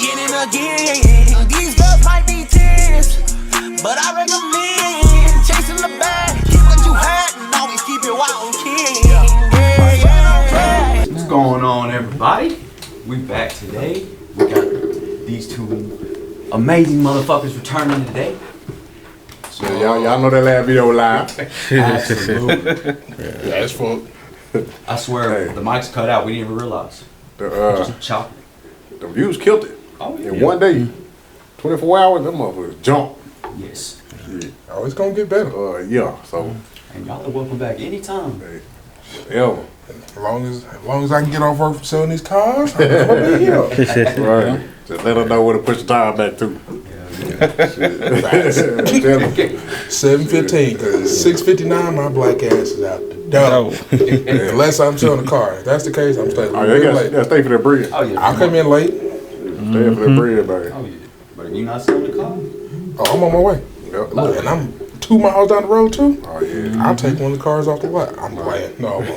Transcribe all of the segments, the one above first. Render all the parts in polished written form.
again and again. These girls might be 10s, but I recommend chasing the bag. Keep what you had and always keep it wild king. What's going on, everybody? We back today. We got these two amazing motherfuckers returning today. So y'all know that last video live. Absolutely. Yeah, it's full. I swear, the mic's cut out. We didn't even realize. Just chopping. The views killed it. Oh, yeah. In one day, 24 hours, them motherfuckers jump. Yes. Yeah. Oh, it's gonna get better. Yeah. So. And y'all are welcome back anytime. Ever. As long as I can get off work from selling these cars, I'm gonna be here. Right. Just let them know where to push the tire back to. 7:15, cause 6:59, my black ass is out the door. Unless I'm selling the car. If that's the case, I'm staying late. Yeah, stay for that bread. Oh, yeah. I'll come in late. Stay for that bread, baby. Oh, yeah. But if you're not selling the car, Oh, I'm on my way. Yep. Look, and I'm 2 miles down the road too. Oh yeah. I'll take one of the cars off the lot. I'm playing. No, I won't.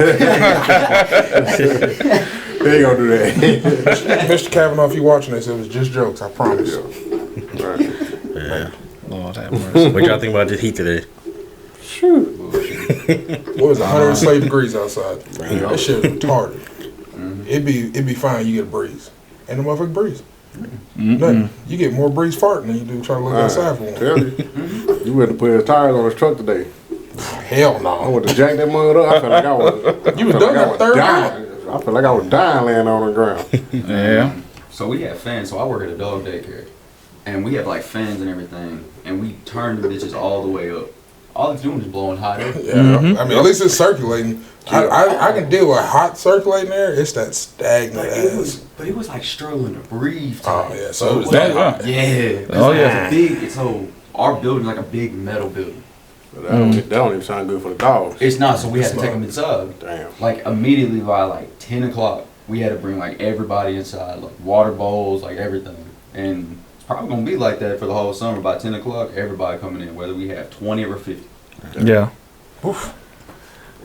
They ain't gonna do that. Mr. Kavanaugh, if you watching this, it was just jokes. I promise. Right. Yeah. Lord have mercy. What y'all think about this heat today? What was it, 107 degrees outside? That shit was retarded. It'd be fine. You get a breeze, and the motherfucking breeze. Nothing. You get more breeze farting than you do trying to look outside for one. Tell you. You went to put his tires on his truck today. Hell I no. went to jack that mother up. I felt like I was. You was done that third dying. I felt like I was dying laying on the ground. Yeah. so we have fans. So I work at a dog daycare. And we have like fans and everything. And we turn the bitches all the way up. All it's doing is blowing hot air. Yeah, I mean, at least it's circulating. I can deal with hot circulating air. It's that stagnant ass. But it was like struggling to breathe. Oh, today. yeah, so it was that hot. Yeah. Oh, yeah. So our building like a big metal building. But that don't even sound good for the dogs. It's not, so we had to It's take not. them inside. Damn. Like immediately by like 10 o'clock, we had to bring like everybody inside, like water bowls, like everything. And it's probably gonna be like that for the whole summer. By 10 o'clock, everybody coming in, whether we have 20 or 50. Yeah. Oof.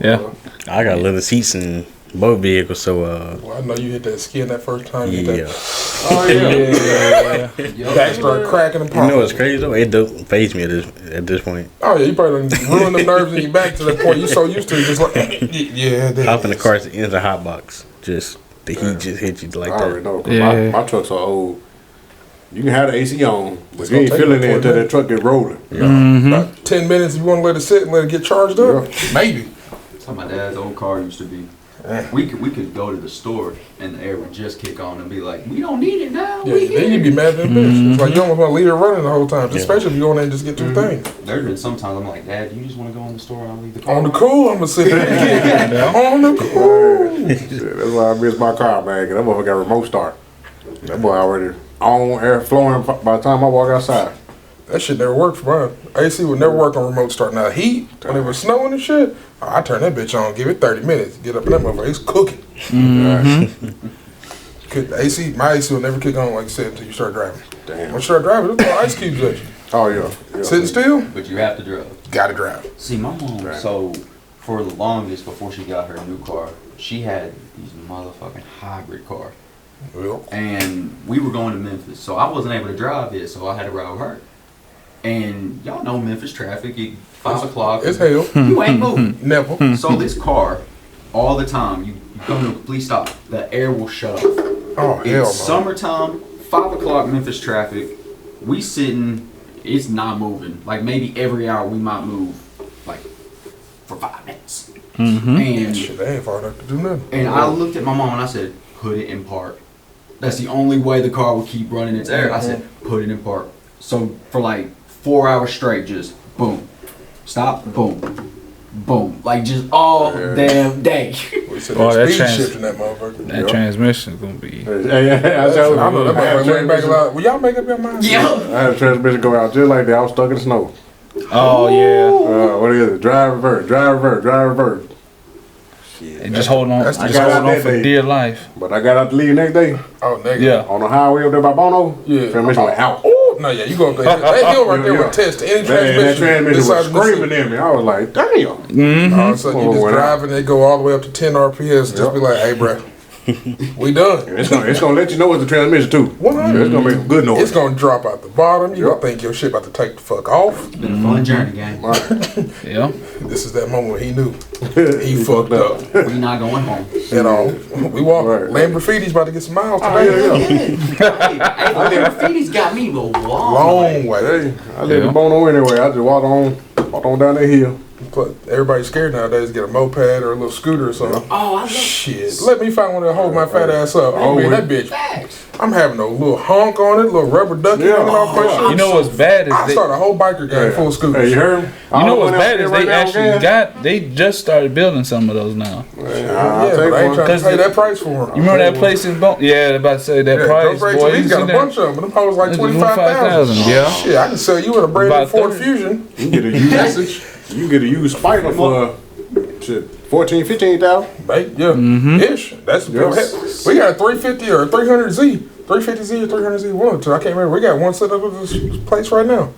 Yeah. I got leather seats in both vehicles, so Well, I know you hit that skin that first time. You hit yeah. that. Oh yeah. Back started cracking and You popping. know what's crazy though? It don't phase me at this point. Oh yeah, you probably done ruined the nerves in your back to the point you so used to it, just like yeah. that Hop in the is. car at the end of the hot box. Just the heat just hit you like I already that. know. 'Cause Yeah. my trucks are old. You can have the AC on, but It's you ain't gonna take feeling like it until 20 that truck get rolling. About 10 minutes if you want to let it sit and let it get charged up. Maybe. That's how my dad's old car used to be. We could go to the store and the air would just kick on and be like, we don't need it now. Yeah, we then here." you'd be mad at that bitch. It's like you almost want to leave it running the whole time, especially if you go in there and just get 2 things. There's been sometimes I'm like, Dad, you just want to go in the store and I'll leave the car On the cool, I'm gonna sit there. On the cool. Shit, that's why I miss my car, man. 'Cause that motherfucker got a remote start. That boy already on air flowing by the time I walk outside. That shit never worked for mine. AC would never work on remote start. Now heat, when it was snowing and shit, I turn that bitch on, give it 30 minutes, get up in that motherfucker, it's cooking. The AC, my AC will never kick on like I said until you start driving. Damn. Once you start driving, there's no ice cubes at you. Oh yeah. Sitting still, But you have to drive. gotta drive. See, my mom, Right. so for the longest before she got her new car, she had these motherfucking hybrid cars. Well, And we were going to Memphis, so I wasn't able to drive yet, so I had to ride with her. And y'all know Memphis traffic, 5 o'clock. it's hell. You ain't moving. Never. So this car, all the time, you come to a complete stop, the air will shut off. Oh, hell no. It's summertime, 5 o'clock Memphis traffic. We sitting, it's not moving. Like maybe every hour we might move, like for 5 minutes. And Shit, they ain't far enough to do nothing. and I looked at my mom and I said, put it in park. That's the only way the car will keep running its air. I said, put it in park. So for like 4 hours straight, just boom, stop, boom, boom, like just all damn day. We said Oh, that speed trans- shift in that motherfucker. That transmission is gonna be. Hey, I tell you, I know that I had a motherfucker went back a transmission- lot. Will y'all make up your mind? Yeah. I had a transmission go out just like that. I was stuck in the snow. Oh yeah. What is it? Drive reverse, drive reverse, drive reverse. And just holding on. That's Just the- holding on that for day. dear life. But I got out to leave the next day Oh, nigga. Yeah. on the highway up there by Bono. Yeah. Transmission went out. Oh, no, yeah, you gonna go. That hill right there would test any Man, that transmission. transmission this was side of the screaming city. at me. I was like, damn. All of a sudden, you Oh, just went out. driving, they go all the way up to 10 RPS. Just Yep. be like, hey, bro, We done. It's gonna let you know it's the transmission too. 100. It's gonna make a good noise. It's gonna drop out the bottom. You gonna think your shit about to take the fuck off. It's been a fun journey, gang. Yeah. This is that moment when he knew he fucked up We not going home. at all. We walk. Right. Lamb Graffiti's about to get some miles today. Hey, the graffiti's got me a long Long way. Hey, I live in Bono anyway. I just walk on down that hill. But everybody's scared nowadays to get a moped or a little scooter or something. Oh, I love Shit. Let me find one that hold my fat ass up. Oh, Man, that bitch. I'm having a little honk on it, little rubber ducky hanging off my shit. You know what's bad is I they, started a whole biker gang full of scooters. Hey, you heard me? you know what's bad is they actually they just started building some of those now. I'll Yeah, take but I ain't one. trying to pay that price for them. You remember that place in Bumpin? Yeah, they're about to say that price, those boy. rates, he's got a bunch of them. Them hoes like It's 25,000. Yeah. Shit, I can sell you in a brand new About Ford 30. Fusion. You get a used, you get a used Spider for shit 14, 15,000. Right? Yeah. Ish. That's Yes. we got a 350 or a 300Z. 350Z or 300Z one. I can't remember. We got one set up at this place right now.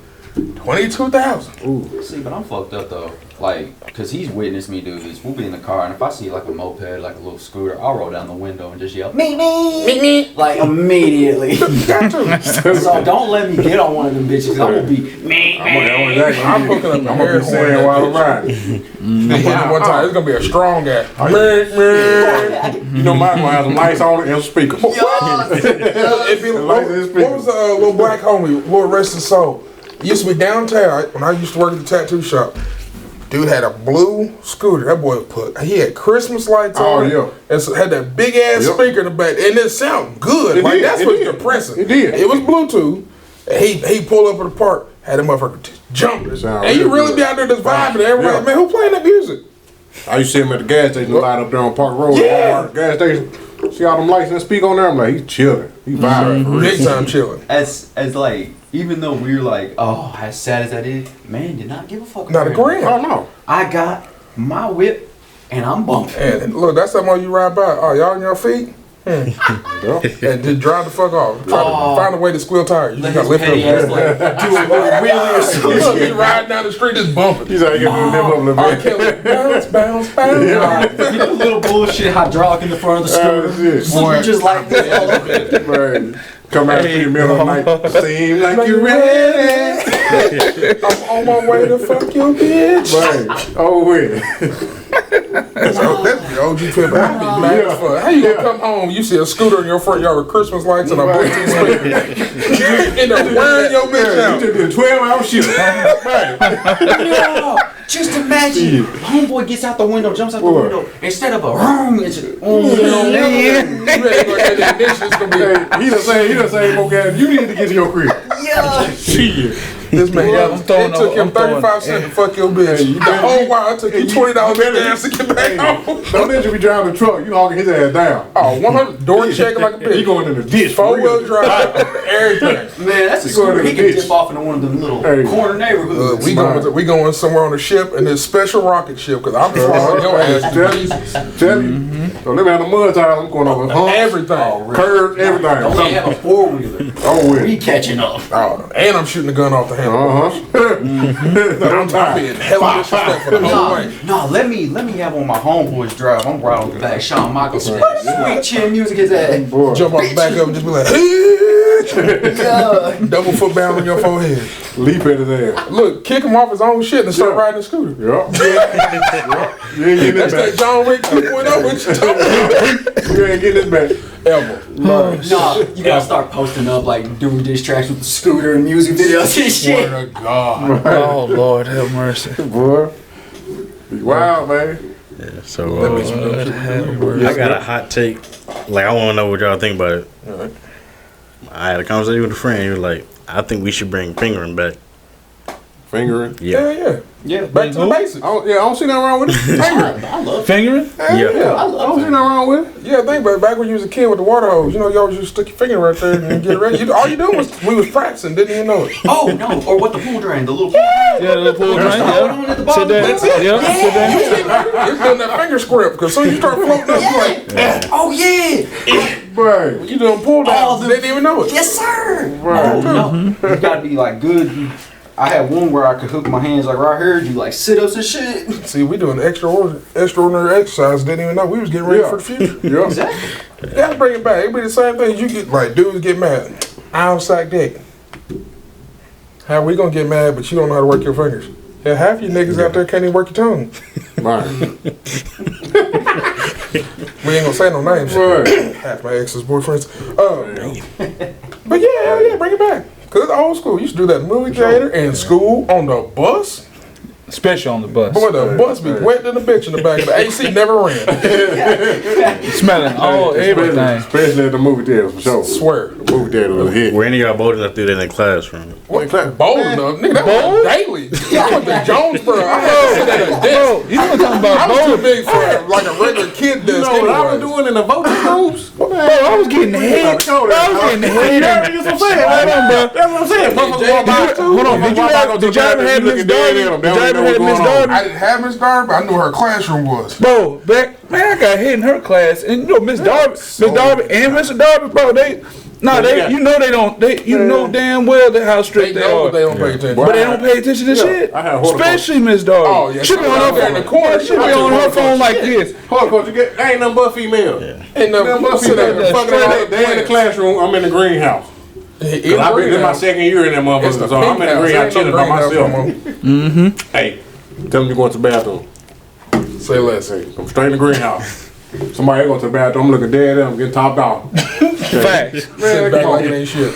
22,000. See, but I'm fucked up though. Like, cause he's witnessed me do this. We'll be in the car, and if I see like a moped, like a little scooter, I'll roll down the window and just yell, "Me, me, like immediately." So don't let me get on one of them bitches. I'm gonna be me. I'm hooking up I'm a gonna air be saying horn. while I'm riding. One time, it's gonna be a strong guy. You know, mine gonna have some lights on it and speakers. It'd be, what was the little black homie, Lord rest his soul? He used to be downtown when I used to work at the tattoo shop. Dude had a blue scooter. That boy he had Christmas lights on it. Yeah. And so had that big ass speaker in the back. And it sounded good. It like did, that's it what's did. depressing. It did. It was Bluetooth. And he pulled up at the park, had a motherfucker jumping. Sound And you real really good. be out there just vibing. And everybody, Yeah. man, who playing that music? I used to see him at the gas station, light up there on Park Road. Yeah. Walmart gas station. See all them lights and speak on there. I'm like, he's chilling. He vibing. for real. Big time chilling. As like, even though we're like, oh, as sad as that is, man, did not give a fuck. Not a about him. gram. Oh no. I got my whip, and I'm bumping. And look, that's that one you ride by. Oh, y'all on your feet? Yeah. And just drive the fuck off. Try to find a way to squeal tires. You Let just his gotta lift petty ass up. like do a little wheelie or something. Look, you riding down the street just bumping. He's like, give me a nip up a little R. bit. Kelly, bounce, bounce, bounce. Get a little bullshit hydraulic in the front of the scooter. shit. Something just like this all over it. Right. Come out in the middle of the night. Seem like you're ready. I'm on my way to fuck your bitch. Right. Oh, wait. That's the OG pimp. I'd be mad as fuck. How you gonna come home, you see a scooter in your front yard with Christmas lights and a Bluetooth speaker. You end up wearing your bitch You out. just did a 12-hour shift. Yeah. Just imagine, homeboy gets out the window, jumps out the What? window. Instead of a room, it's You ain't gonna get the ignition. It's gonna be He done saying, more gas. You need to get to your crib. Shit. this man. I'm throwing It took him I'm throwing- 35 cents to fuck your bitch. Hey, you The better- whole while it took you $20 gas to get back home. Don't let you be driving the truck. You hogging his ass down. Oh, 100 door checking like a bitch. He going in the ditch. for real. 4-wheel drive, everything. man, that's a You going scooter. in He the can ditch. dip off into one of them little Hey. corner neighborhoods. We going somewhere on a ship, and it's special rocket ship because I'm flying your ass. Tell you. Don't let me have the mud tires. I'm going over humps, Everything. curves, everything. Don't even have a four-wheeler. Oh, We with. catching up. Oh, and I'm shooting the gun off the handle. I'm being hella disrespectful the whole way. No, let me have on my homeboys drive. I'm riding on the back. Shawn Michaels, sweet chin music his ass. Boy. Jump off the back of and just be like, Yeah. double foot bound on your forehead. Leap at his ass. Look, kick him off his own shit and start Yeah. riding the scooter. Yup. You ain't getting That's this that John Wick 2.0 what you talking about. back. You ain't getting this back. Ever. No, you gotta start posting up like doing diss tracks with the scooter and music videos and shit. Swear to God. Oh Lord, have mercy. Boy. Be wild, man. So I I got a hot take. Like I want to know what y'all think about it. Alright. I had a conversation with a friend. He was like, "I think we should bring fingering back." Fingering. Yeah. Yeah. Yeah, Back to the basics. I don't see nothing wrong with it. Fingering. I love Fingering? Yeah. Yeah. I don't see nothing wrong with it. Yeah, think about it. Back when you was a kid with the water hose, you know, y'all just stick your finger right there and get ready. All you do was, we was practicing, didn't even know it. Oh no, or what the pool drain, the little pool drain. Yeah, the pool drain. Hold on at the Yeah. bottom. Sit there. That's it. Yeah. Sit there. It's doing that finger script, because as soon as you start floating up, you like, Oh yeah. Right. you doing pull Oh, down, didn't even know it. Yes sir. Right. Oh no, you gotta be like good. I had one where I could hook my hands like right here, do like sit-ups and shit. See, we doing extraordinary exercise. Didn't even know we was getting ready for the future. Yeah. Exactly. You gotta bring it back. It'd be the same thing. You get like dudes get mad. I'll sack dick. How we gonna get mad, but you don't know how to work your fingers? Yeah, half you niggas out there can't even work your tongue. Right. We ain't gonna say no names. Right. Half my ex's boyfriends. But yeah, hell yeah, bring it back. Cause it's old school. You used to do that in movie theater and school on the bus. Especially on the bus. Boy, the bus be wet than a bitch in the back of the AC never ran. Smelling everything. Especially at the movie theater, for sure. Swear. The movie theater was a hit. Were any of y'all bold enough to do that in the classroom? What bold enough? Nigga, that was daily. I went to Jonesboro. I had to sit at a desk. Bro, you know what I'm talking I about? was Bold. too big for like a regular kid desk. You know what I was anyways. doing in the voting rooms? Bro, I was getting head. Bro, I was getting head. That's what I'm saying. That's what I'm saying. Hold on, did you ever have Miss Darby? Did you ever have Miss Darby? I didn't have Miss Darby, but I knew where her classroom was. Bro, man, I got hit in her class, and you know Miss Darby and Mr. Darby, bro, you know damn well how strict They they know, are. but they don't pay attention. But they don't pay attention to shit. I had horticulture. Especially Miss Darby. Oh, yeah, She be she on was her out there in phone. the corner. She be on her phone like this. Horticulture, ain't nothing but female. Ain't nothing but Sit female. there, fucking around. They in the classroom, I'm in the greenhouse. Cause I've been in my second year in that motherfucker, so I'm in the greenhouse chilling by myself. Hey, tell them you going to the bathroom. Say less. Hey, come straight in the greenhouse. Somebody go to the bathroom, I'm looking dead at them, getting topped off. Facts. Sit back like it ain't shit.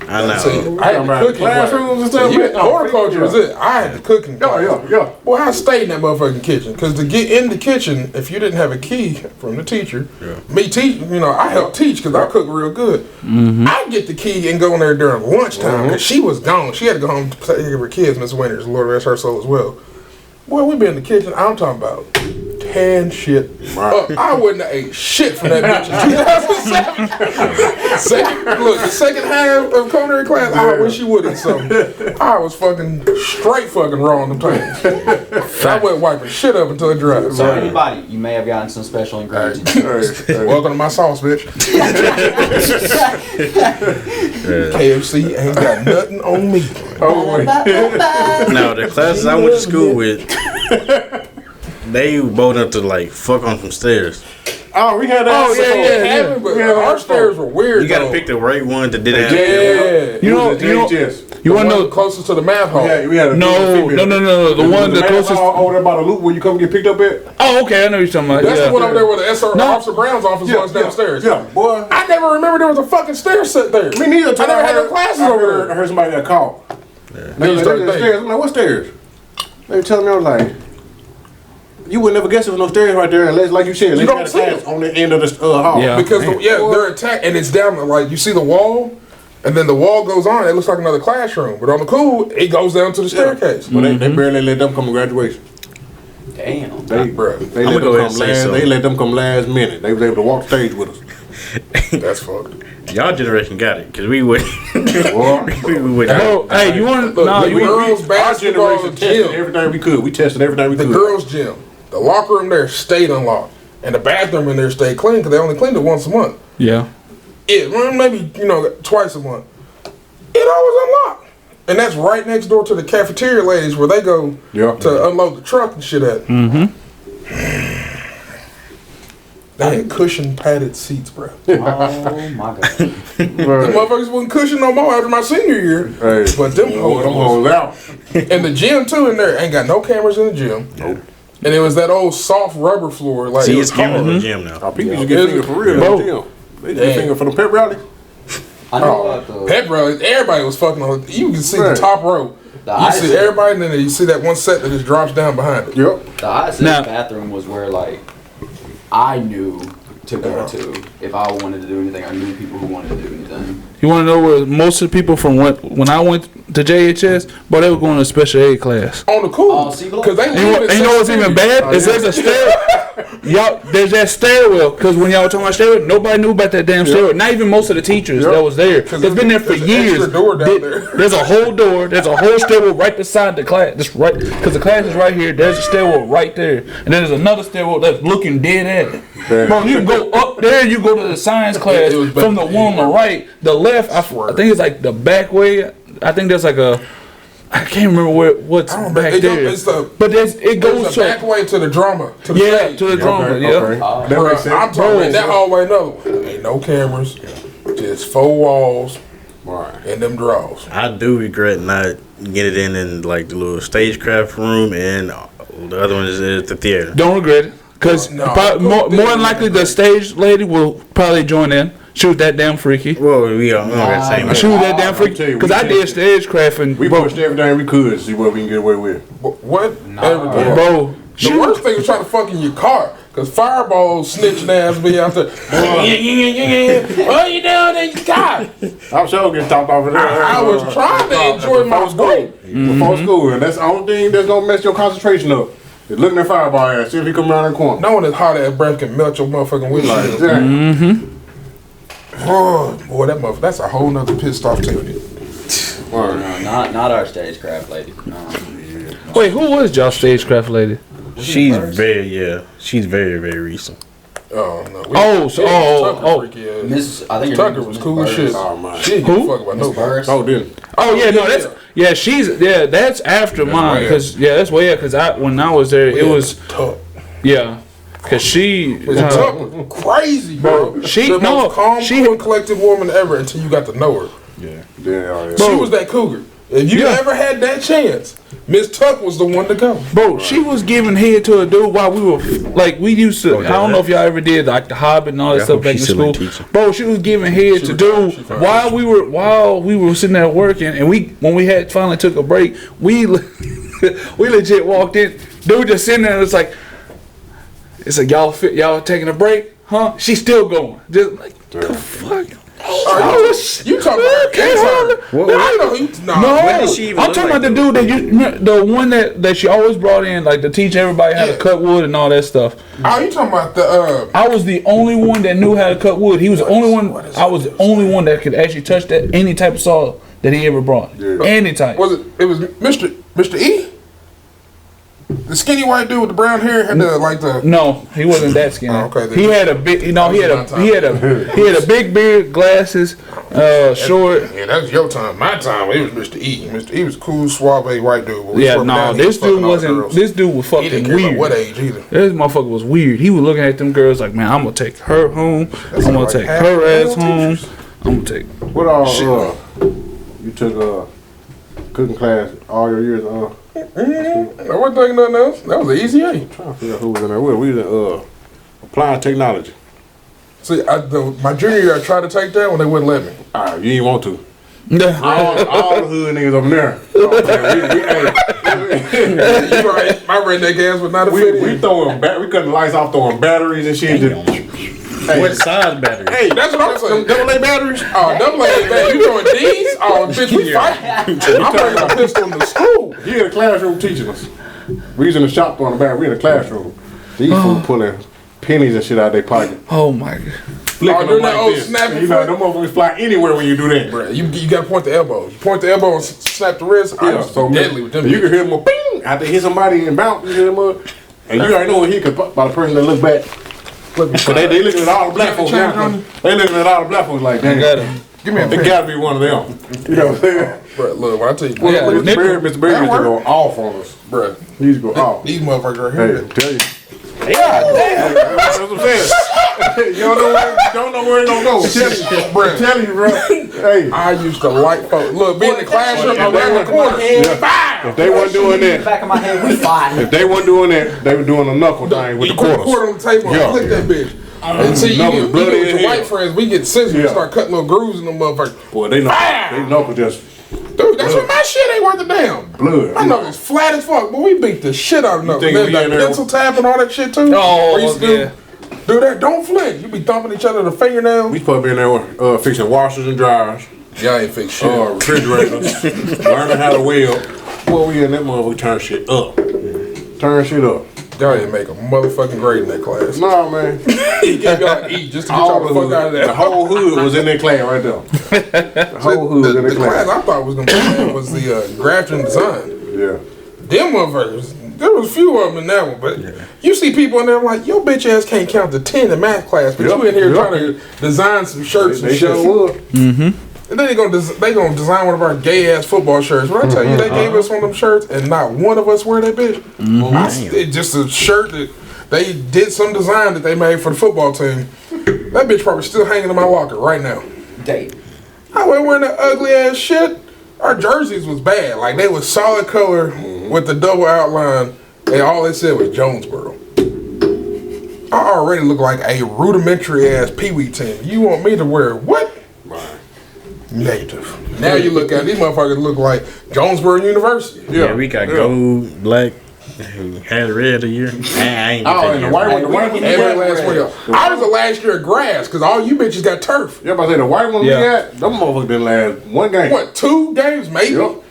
I know. See, I had the cooking classrooms and stuff. Yeah, horticulture was it. I had the cooking. Yeah. Boy, I stayed in that motherfucking kitchen. Because to get in the kitchen, if you didn't have a key from the teacher, me teaching, I helped teach because I cook real good. I get the key and go in there during lunchtime because she was gone. She had to go home to take care of her kids, Miss Winters. Lord rest her soul as well. Boy, we been in the kitchen. I'm talking about tan shit. I wouldn't have ate shit from that bitch in 2007. The second half of culinary class, I wish you would have something. I was straight fucking wrong them times. I wasn't wiping shit up until it dried. So anybody, you may have gotten some special ingredients. Welcome to my sauce, bitch. KFC ain't got nothing on me. No, the classes I went to school with, they were bold enough to like fuck on some stairs. Oh, we had that. Yeah. But our stairs were weird. You gotta pick the right one to do that. Yeah. You want to know the closest to the math hall? We had a No. The one the closest. Over there by the loop where you come get picked up at. Oh, okay, I know what you're talking about. That's Yeah. the one over there where the Officer Brown's office was downstairs. Yeah, boy. I never remember there was a fucking stair set there. Me neither. I never had no classes over there. I heard somebody got called. They used to They stairs. I'm like, what stairs? They were telling me, I was like, you would never guess there was no stairs right there unless, like you said, You they don't had a see class it. on the end of the hall. Yeah. Because they're attacked and it's down like you see the wall, and then the wall goes on. It looks like another classroom, but on the cool, it goes down to the staircase. But they barely let them come to graduation. Damn. They let them come last. They let them come last minute. They was able to walk the stage with us. That's fucked. Y'all generation got it, cause we would. Well, Oh, hey, you want? Look, No, the you want? girls' our basketball generation tested gym, everything we could. We tested everything we the could. girls' gym, the locker room there stayed unlocked, and the bathroom in there stayed clean because they only cleaned it once a month. Yeah. Maybe twice a month. It always unlocked, and that's right next door to the cafeteria ladies where they go to unload the truck and shit at. They had cushion padded seats, bro. Oh my god. The motherfuckers wasn't cushion no more after my senior year. Hey, But them hoes out. and the gym too in there ain't got no cameras in the gym. Nope. And it was that old soft rubber floor. Like See, it it's was cameras in the hard. gym now. Oh, people used to get fingered for real in the gym. They get fingered for the pep rally. I know about the Pep rallies, everybody was fucking on. You can see the Right. top row. The You ice- see everybody, and then you see that one set that just drops down behind it. Yep. The ISS Now- bathroom was where like I knew to go to if I wanted to do anything. I knew people who wanted to do anything. You want to know where most of the people from when I went to JHS, but they were going to special ed class. On the cool. Oh, see, Because they And you know what's even bad? Is there's a stair. Y'all, there's that stairwell. Because when y'all were talking about stairwell, nobody knew about that damn stairwell. Not even most of the teachers that was there. It's been there for there's an years. extra door down there. There's a whole door. There's a whole stairwell right beside the class. Just right, because the class is right here. There's a stairwell right there, and then there's another stairwell that's looking dead at it. Bro, you can go up there. You go to the science class It was from the one on the right. The left, I think it's like the back way. I think there's like a. I can't remember what's back there. But it goes to back way to the drama. To the stage. To the drama. Okay, Yeah. okay. That makes sense. I'm talking about that hallway. Another one. Ain't no cameras. Just 4 walls. Right. And them draws. I do regret not getting in like the little stagecraft room, and the other one is the theater. Don't regret it, cause more than likely the stage lady will probably join in. She was that damn freaky. Well, we don't got the same. She was that damn freaky. Cause I did stagecraft and we pushed everything we could to see what we can get away with. What? Everything. Bro. The worst thing was trying to fuck in your car. Cause Fireball snitching ass be out there. What you doing in your car? I'm sure getting talked off of there. I was trying to enjoy my school. Before school, and that's the only thing that's gonna mess your concentration up. Is looking at Fireball ass, see if he come around the corner. No one that's hot ass breath can melt your motherfucking windshield. Oh, boy, that motherfucker, that's a whole nother pissed off tactic. No, not our stagecraft lady. No. Wait, who was y'all stagecraft lady? She's very very recent. Oh no. Miss, I think Tucker was cool as shit. Oh man. She didn't give a fuck about nobody. Oh, didn't. Oh yeah, no, that's after mine, cause when I was there, it was tough. yeah, cause she Tuck was crazy, bro. She the most calm, she cool, and collected woman ever until you got to know her. Yeah. She was that cougar. If you ever had that chance, Miss Tuck was the one to go. Bro, she was giving head to a dude while we were like we used to. I don't know if y'all ever did like the Hobbit and all that stuff back in school. Bro, she was giving head to dude while we were sitting there working, and when we had finally took a break, we legit walked in. Dude just sitting there and it's like y'all taking a break, huh? She's still going, just like the fuck. You talking about I'm talking about the dude the one that she always brought in, like to teach everybody how to cut wood and all that stuff. Oh, you talking about the? I was the only one that knew how to cut wood. He was the only one. I was the only one that could actually touch any type of saw that he ever brought. Yeah. Any type. Was it? It was Mr. E. The skinny white dude with the brown hair had the No, he wasn't that skinny. Okay, he had a big, he had a big beard, glasses, short. Yeah, that was your time. My time, it was Mr. E. Mr. E was cool, suave white dude. This dude wasn't. This dude was fucking he didn't care weird. about what age either. This motherfucker was weird. He was looking at them girls like, man, I'm gonna take her home. I'm gonna take her ass home. I'm gonna take. What you took cooking class all your years? I wasn't thinking nothing else. That was an easy A. I'm trying to figure out who was in there. We was in applied technology. See, my junior year, I tried to take that when they wouldn't let me. You didn't want to. all the hood niggas over there. You right. My redneck ass was not a fit. We throwing we cutting the lights off, throwing batteries and shit. What size battery? Hey, that's what I'm saying. Double A batteries? Oh, double A batteries. You throwing D's? Oh, bitch, we fighting. I'm bringing a pistol in the school. He in the classroom teaching us. We was in the shop throwing the battery. We in the classroom. These fools pulling pennies and shit out of their pocket. Oh my god. Flicking them like this. You know, them motherfuckers fly anywhere when you do that. Bruh, you gotta point the elbows. You point the elbow and snap the wrist. Yeah, so deadly with them. You can hear them bing after hit somebody and bounce. You hear them and you already know what he could by the person that look back. But they looking at all the black folks now. They looking at all the black folks like, damn. Give me a It gotta be one of them. You know what I'm saying? Bruh, look, when I tell you, Mr. Berry used to go off on us. Bruh, He used to go off. these motherfuckers right here. Hey, tell you. That's what I'm saying. You don't know where it gonna go. Tell you, bro. Hey, I used to like folks. Look, be in the classroom around the corner. If they wasn't doing that, back of my head, we fine. if they wasn't doing that, they were doing a knuckle thing with the Put a quarters. quarter on the table and flick that bitch. And see, you get with your white friends, we get scissors and start cutting little grooves in them motherfuckers. Boy, they knuckle just. Dude, that's what my shit ain't worth a damn. Blood. My knuckles flat as fuck, but we beat the shit out of knuckles. think Then we that in there- pencil tap and all that shit too. Oh, We used to do that. Don't flick. You be thumping each other with the fingernails. We supposed to be in there fixing washers and dryers, Y'all ain't fix shit. refrigerators, learning how to weld. Boy, we in that motherfucker turn shit up. Turn shit up. Y'all ain't make a motherfucking grade in that class. Nah, man. He gave y'all to eat just to get y'all the fuck out of there. The whole hood was in that class right there. The whole hood was in the that class class. I thought was gonna be was the graphic design. Yeah. Them motherfuckers, there was a few of them in that one, but you see people in there like, your bitch ass can't count to 10 in math class, but you in here trying to design some shirts and They shit. sure would. And then they gonna design one of our gay ass football shirts. When I tell you they gave us one of them shirts and not one of us wear that bitch. It's just a shirt that they did some design that they made for the football team. That bitch probably still hanging in my locker right now. Date. I wasn't wearing that ugly ass shit. Our jerseys was bad. Like they was solid color with the double outline, and all they said was Jonesboro. I already look like a rudimentary ass Pee-wee team. You want me to wear what? Negative. Now you look at these motherfuckers look like Jonesboro University. Yeah, we got gold, black, had red a year. I ain't and the white one, every last one. I was the last year of grass because all you bitches got turf. Yeah, but I say the white one we got, them motherfuckers didn't last one game. What, 2 games maybe? Yep.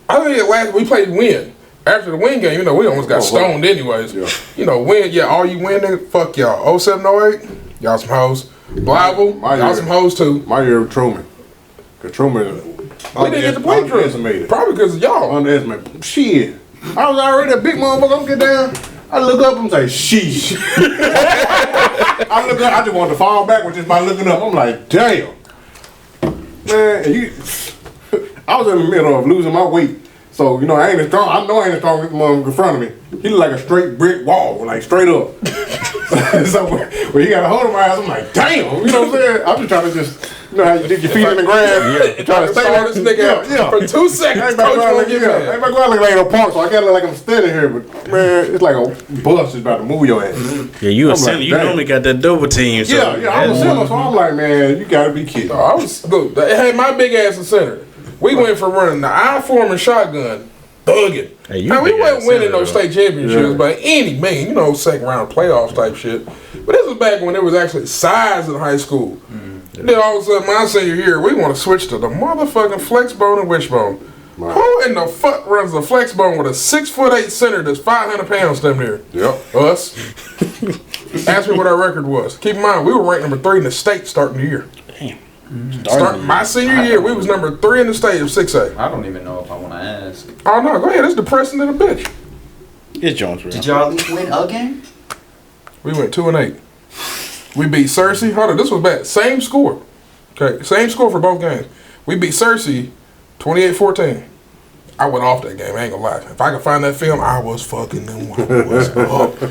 I think the last we played win. After the win game, you know, we almost got stoned anyways. Yeah. You know, win, all you win, nigga, fuck y'all. 07, 08, y'all some hoes. Blavel, y'all some hoes too. My year of Truman. Because Truman, we didn't get to play Truman. Probably because of y'all. Underestimated. Shit. I was already a big motherfucker. I'm get down. I look up and say, sheesh. I look up, I just wanted to fall back with just by looking up. I'm like, damn. Man, I was in the middle of losing my weight. So, you know, I ain't as strong. I know I ain't as strong as the motherfucker in front of me. He look like a straight brick wall, like straight up. So when he got a hold of my ass, I'm like, damn. You know what I'm saying? I'm just trying to you know how you dig your feet in the grass? Trying to stay on this nigga for 2 seconds. Coach won't get mad. Everybody go out like a punk, so I gotta look like I'm standing here, but man, it's like a bus is about to move your ass. Yeah, you a center. You normally got that double team. So I'm a center, so I'm like, man, you gotta be kidding. I was good. Hey, my big ass in center. We went for running the I-form and shotgun, thugging. Hey, now, we wasn't winning no state championships by any means, you know, second round playoffs type shit. But this was back when there was actually size in high school. Then all of a sudden, my senior year, we want to switch to the motherfucking flex bone and wishbone. Right. Who in the fuck runs the flex bone with a 6'8" center that's 500 pounds damn near? Yep. Us. Ask me what our record was. Keep in mind, we were ranked number 3 in the state starting the year. Damn. Starting my senior year, we was number 3 in the state of 6A. I don't even know if I want to ask. Oh no, go ahead. It's depressing than a bitch. It's Jonesboro. Did y'all at least win a game? We went 2-8. We beat Cersei. Hold on, this was bad. Same score. Okay, same score for both games. We beat Cersei 28-14. I went off that game, I ain't gonna lie. If I could find that film, I was fucking them.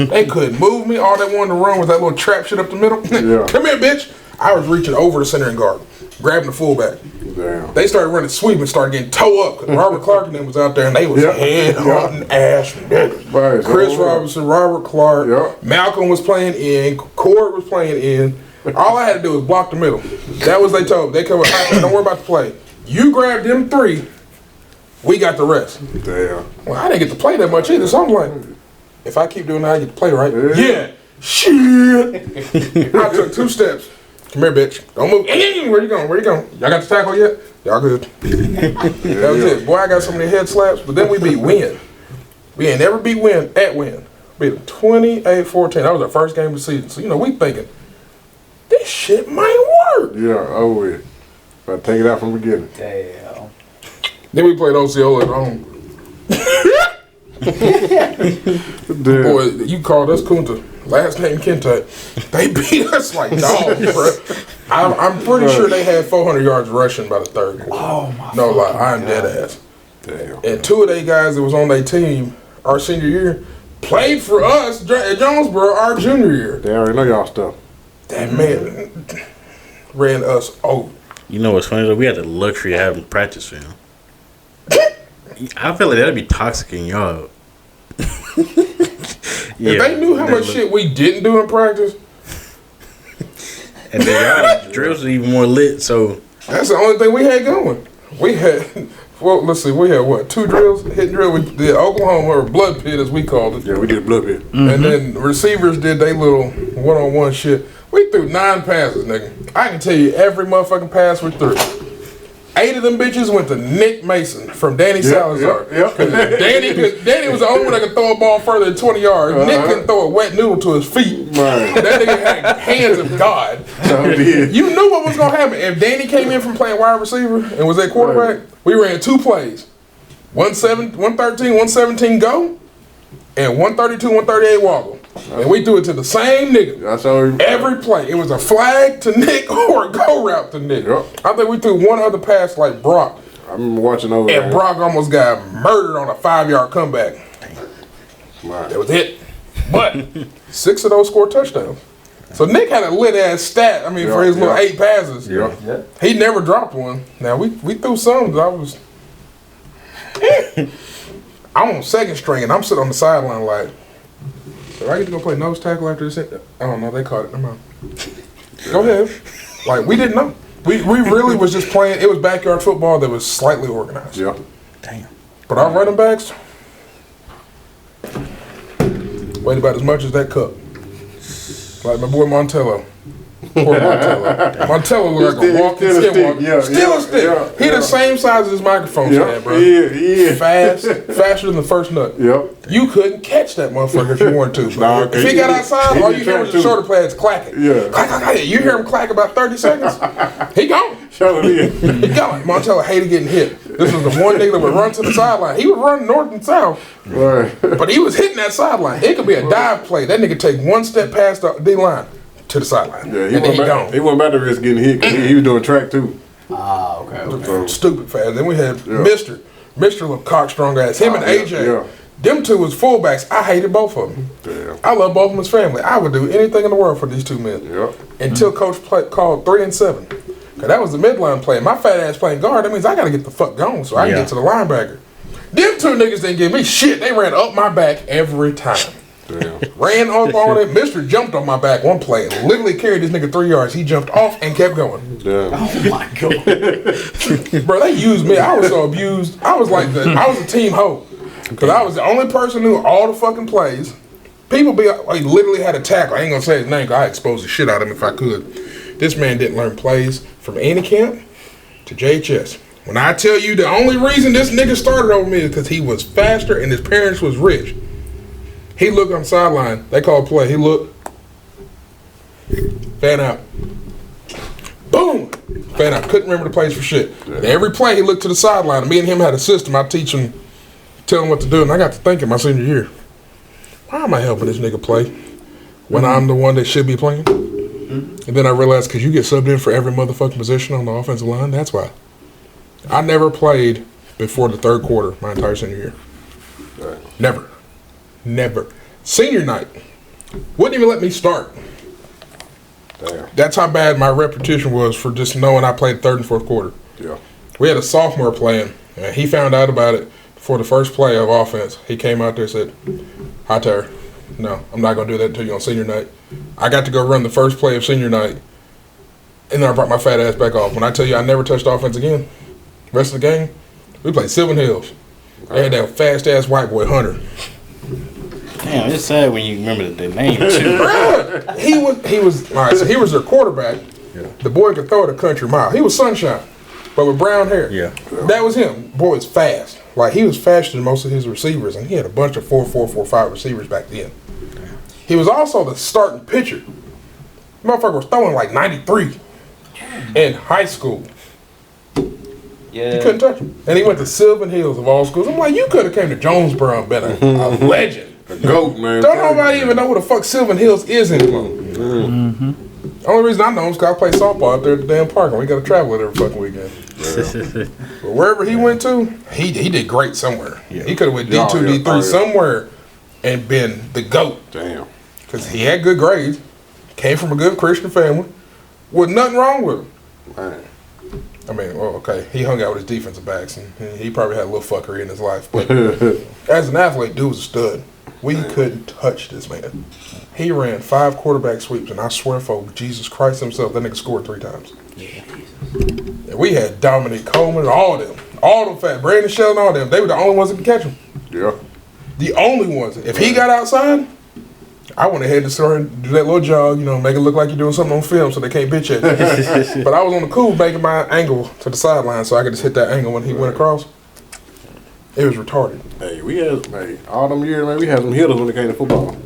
They couldn't move me. All they wanted to run was that little trap shit up the middle. Yeah. Come here, bitch. I was reaching over the center and guard, grabbing the fullback. Damn. They started running sweep and started getting toe up. Robert Clark and them was out there, and they was head hunting ass niggas. Right. Chris Robinson, Robert Clark, Malcolm was playing in, Cord was playing in. All I had to do was block the middle. That was they told me. They come up, don't worry about the play. You grab them 3, we got the rest. Damn. Well, I didn't get to play that much either, so I'm like, if I keep doing that, I get to play, right? Yeah. Shit. I took 2 steps. Come here, bitch. Don't move. Where you going? Where you going? Y'all got the tackle yet? Y'all good. That was it. Boy, I got so many head slaps, but then we beat Win. We ain't never beat Win at Win. Beat them 28-14. That was our first game of the season. So, you know, we thinking, this shit might work. Yeah, oh yeah. But take it out from the beginning. Damn. Then we played OCO at home. Boy, you called us Kunta. Last name Kenta. They beat us like dogs, bro. I'm pretty sure they had 400 yards rushing by the third quarter. Oh my! No lie, I'm dead ass. Damn. And 2 of they guys that was on their team our senior year played for us at Jonesboro our junior year. They already know y'all stuff. That man ran us over. You know what's funny though? We had the luxury of having practice film. I feel like that'd be toxic in y'all. If they knew how much shit we didn't do in practice. And then y'all drills are even more lit, so. That's the only thing we had going. We had, well, let's see, we had what, 2 drills? Hit drill, we did Oklahoma, or blood pit as we called it. Yeah, we did blood pit. Mm-hmm. And then receivers did their little one-on-one shit. We threw 9 passes, nigga. I can tell you every motherfucking pass we threw. 8 of them bitches went to Nick Mason from Danny Salazar. Danny was the only one that could throw a ball further than 20 yards. Nick couldn't throw a wet noodle to his feet. Right. That nigga had hands of God. You knew what was going to happen. If Danny came in from playing wide receiver and was at quarterback, we ran 2 plays. 113, 117 go, and 132, 138 wobble. And we threw it to the same nigga. I saw him. Every play. It was a flag to Nick or a go route to Nick. Yep. I think we threw one other pass like Brock. I remember watching over And there. Brock almost got murdered on a 5-yard comeback. That was it. But 6 of those scored touchdowns. So Nick had a lit ass stat. I mean, for his little 8 passes. Yeah. He never dropped one. Now we threw some. I'm on second string and I'm sitting on the sideline like, do I get to go play nose tackle after this? I don't know. They caught it. Never mind. Go ahead. Like, we didn't know. We really was just playing. It was backyard football that was slightly organized. Yeah. Damn. But our running backs weighed about as much as that cup. Like my boy Montello. Poor Montello. Montello looked like a walking skinwalker. Yeah, Still a stick. He the same size as his microphone stand, bro. Yeah. Faster than the first nut. Yep. You couldn't catch that motherfucker if you wanted to. Nah, If he got outside, all you hear was the too. shoulder pads clacking. Yeah. Clack, clack, clack. You hear him clack about 30 seconds. He gone. Shout it in. He gone. Montello hated getting hit. This was the one nigga that would run to the sideline. He would run north and south, Right. but he was hitting that sideline. It could be a dive play. That nigga take one step past the D-line to the sideline. Yeah, and then he gone. He wasn't about to risk getting hit 'cause he was doing track too. Okay. Stupid fast. Then we had Mr. little cock strong ass. Him and AJ. Yeah. Them two was fullbacks. I hated both of them. Damn. I love both of them as family. I would do anything in the world for these two men. Yep. Until Coach called 3 and 7. Cause that was the midline play. My fat ass playing guard. That means I gotta get the fuck going so I can get to the linebacker. Them two niggas didn't give me shit. They ran up my back every time. Damn. Ran up on it. Mister jumped on my back one play and literally carried this nigga 3 yards. He jumped off and kept going. Damn. Oh my god. Bro, they used me. I was so abused. I was like I was a team hoe. Cause I was the only person who knew all the fucking plays. People be like literally had a tackle. I ain't gonna say his name, cause I exposed the shit out of him if I could. This man didn't learn plays from any camp to JHS. When I tell you the only reason this nigga started over me is because he was faster and his parents was rich. He looked on the sideline. They called play. He looked. Fan out. Boom. Fan out. Couldn't remember the plays for shit. And every play he looked to the sideline. Me and him had a system. I teach him, tell him what to do. And I got to thinking my senior year, why am I helping this nigga play when I'm the one that should be playing? And then I realized, because you get subbed in for every motherfucking position on the offensive line, that's why. I never played before the third quarter my entire senior year. Never. Senior night, wouldn't even let me start. Damn. That's how bad my repetition was for just knowing I played third and fourth quarter. Yeah. We had a sophomore playing, and he found out about it before the first play of offense. He came out there and said, "Hi, Terry. No, I'm not going to do that until you on senior night." I got to go run the first play of senior night, and then I brought my fat ass back off. When I tell you I never touched offense again, rest of the game, we played Sylvan Hills. I had that fast ass white boy, Hunter. Damn, it's sad when you remember the name too. Bruh, he was all right. So he was their quarterback. Yeah. The boy could throw it a country mile. He was sunshine, but with brown hair. Yeah. That was him. Boy was fast. Like he was faster than most of his receivers, and he had a bunch of 4.4, 4.5 receivers back then. He was also the starting pitcher. Motherfucker was throwing like 93 in high school. Yeah. You couldn't touch him. And he went to Sylvan Hills of all schools. I'm like, you could have came to Jonesboro and been a legend. A goat, man. Don't nobody even know who the fuck Sylvan Hills is anymore. Only reason I know him is because I play softball out there at the damn park, and we got to travel it every fucking weekend. But wherever he went to, he did great somewhere. Yeah. He could have went D2, D3 somewhere and been the GOAT. Damn. Because he had good grades, came from a good Christian family, with nothing wrong with him. Man. I mean, well, okay, he hung out with his defensive backs, and he probably had a little fuckery in his life. But as an athlete, dude was a stud. We couldn't touch this man. He ran 5 quarterback sweeps, and I swear for Jesus Christ himself, that nigga scored 3 times. Yeah. And we had Dominic Coleman, all them fat, Brandon Sheldon, all them. They were the only ones that could catch him. Yeah. The only ones. If he got outside, I went ahead and started do that little jog, make it look like you're doing something on film so they can't bitch at you. But I was on the cool making my angle to the sideline so I could just hit that angle when he went across. It was retarded. Hey, we had all them years, man. We had some hitters when it came to football.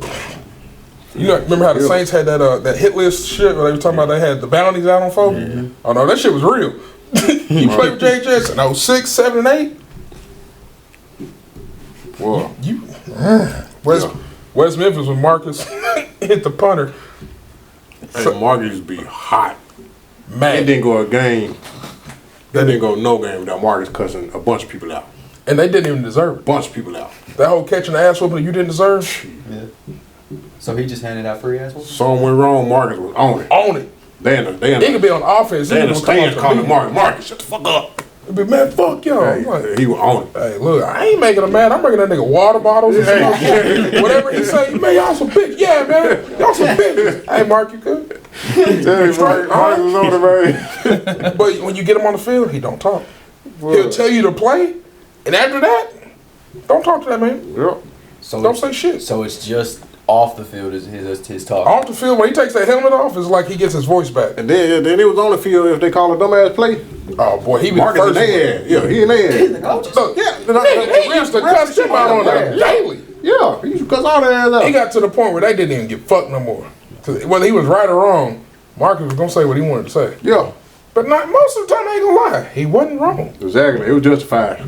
Remember how the Saints had that hit list shit where they were talking about they had the bounties out on folks? Yeah. Oh no, that shit was real. You played with JHS in 06, 7, and 8. Well, West Memphis when Marcus hit the punter. Hey, Marcus used to be hot. Man. It didn't go a game. That didn't go no game without Marcus cussing a bunch of people out. And they didn't even deserve it. Bunch of people out. That whole catching the ass whooping that you didn't deserve. Yeah. So he just handed out free ass whoopings? Something went wrong, Marcus was on it. On it. They He could be on offense. They He in the was gonna stands come calling out Marcus. Marcus, shut the fuck up. He'd be, man, fuck y'all. I'm like, Hey, he was on it. hey, look, I ain't making him mad. I'm bringing that nigga water bottles and stuff. Whatever he say, man, y'all some bitches. Yeah, man, y'all some bitches. Hey, Mark, you good? Marcus was on it, man. But when you get him on the field, he don't talk. He'll tell you to play, and after that, don't talk to that man. Yep. So Don't say shit. So it's just off the field is his talk. Off the field, when he takes that helmet off, it's like he gets his voice back. And then it was on the field if they call a dumbass play. Oh, boy, he be Marcus the in first one. their ass. Yeah, he in their ass. Coaches. Look, Yeah, he used to cuss him out on that daily. Yeah, he used to cuss all their ass He out. got to the point where they didn't even give fuck no more. 'Cause whether he was right or wrong, Marcus was gonna say what he wanted to say. Yeah, But not most of the time, I ain't gonna lie, he wasn't wrong. exactly. It was justified.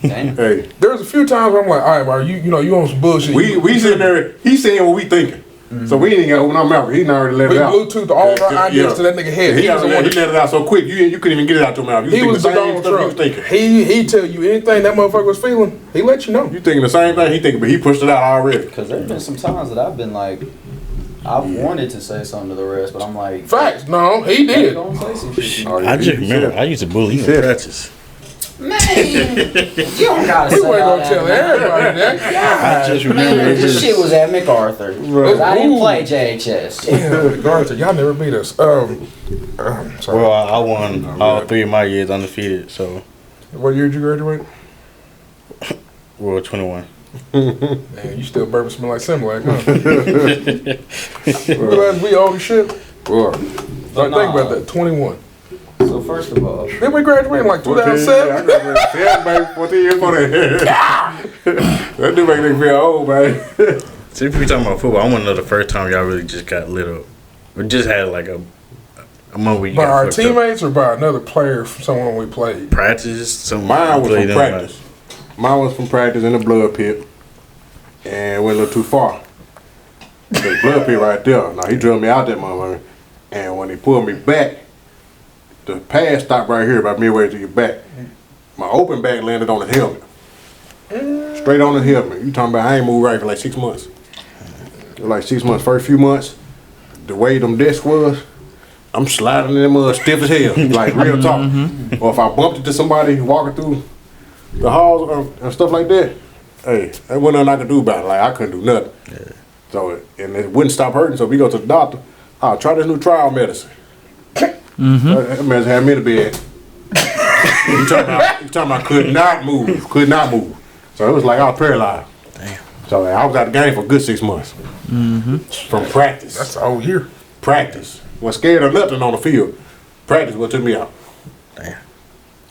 Damn. Hey, There was a few times where I'm like, all right, Mark, you on some bullshit. we sitting there. He's saying what we thinking. So we ain't got to open our mouth. He already let We it out. Bluetooth all of our ideas to that nigga head. He, was the one he let it out so quick. You couldn't even get it out your mouth. You He thinking was the the same Donald stuff you was Trump. thinking. He tell you anything that motherfucker was feeling, he let you know. You thinking the same thing he thinking, but he pushed it out already. Because there's been some times that I've been like, I've wanted to say something to the rest, but I'm like, Facts, no, he hey, did. don't say some shit. I just remember I used to bully you in practice. Man, you don't gotta We say wasn't all gonna that. tell man. everybody that. I just remember Man, it this just shit was at MacArthur. 'Cause I didn't Ooh. play JHS. Damn, Garza, y'all never beat us. Sorry. well, I won all 3 of my years undefeated, so What year did you graduate? World 21. Man, you still bourbon smell like Similac, huh? Realize we old as shit. Boy. Like, think about that, 21. So first of all, Then we graduated in like 2007. I graduated 7, baby. 14 years for that. That do make nigga feel old, man. See, if we talking about football, I want to know the first time y'all really just got lit up. Or just had like a moment where you By got our fucked up. teammates or by another player from someone we played? Practice, some Mine was played from in practice. Mine was from practice in the blood pit. And went a little too far. The blood pit right there. Now he drilled me out that motherfucker. And when he pulled me back, the pad stopped right here about midway to your back. My open back landed on the helmet. Straight on the helmet. You talking about I ain't moved right for like 6 months. It was like 6 months. First few months, the way them discs was, I'm sliding in them stiff as hell. Like real talk. Or if I bumped into somebody walking through the halls and stuff like that, hey, there wasn't nothing I could do about it. Like I couldn't do nothing. So and it wouldn't stop hurting. So we go to the doctor. I'll try this new trial medicine. That medicine had me in the bed. you talking about could not move. So it was like I was paralyzed. Damn. So I was out of the game for a good 6 months. From practice. That's the whole year. Practice. Wasn't scared of nothing on the field. Practice what took me out.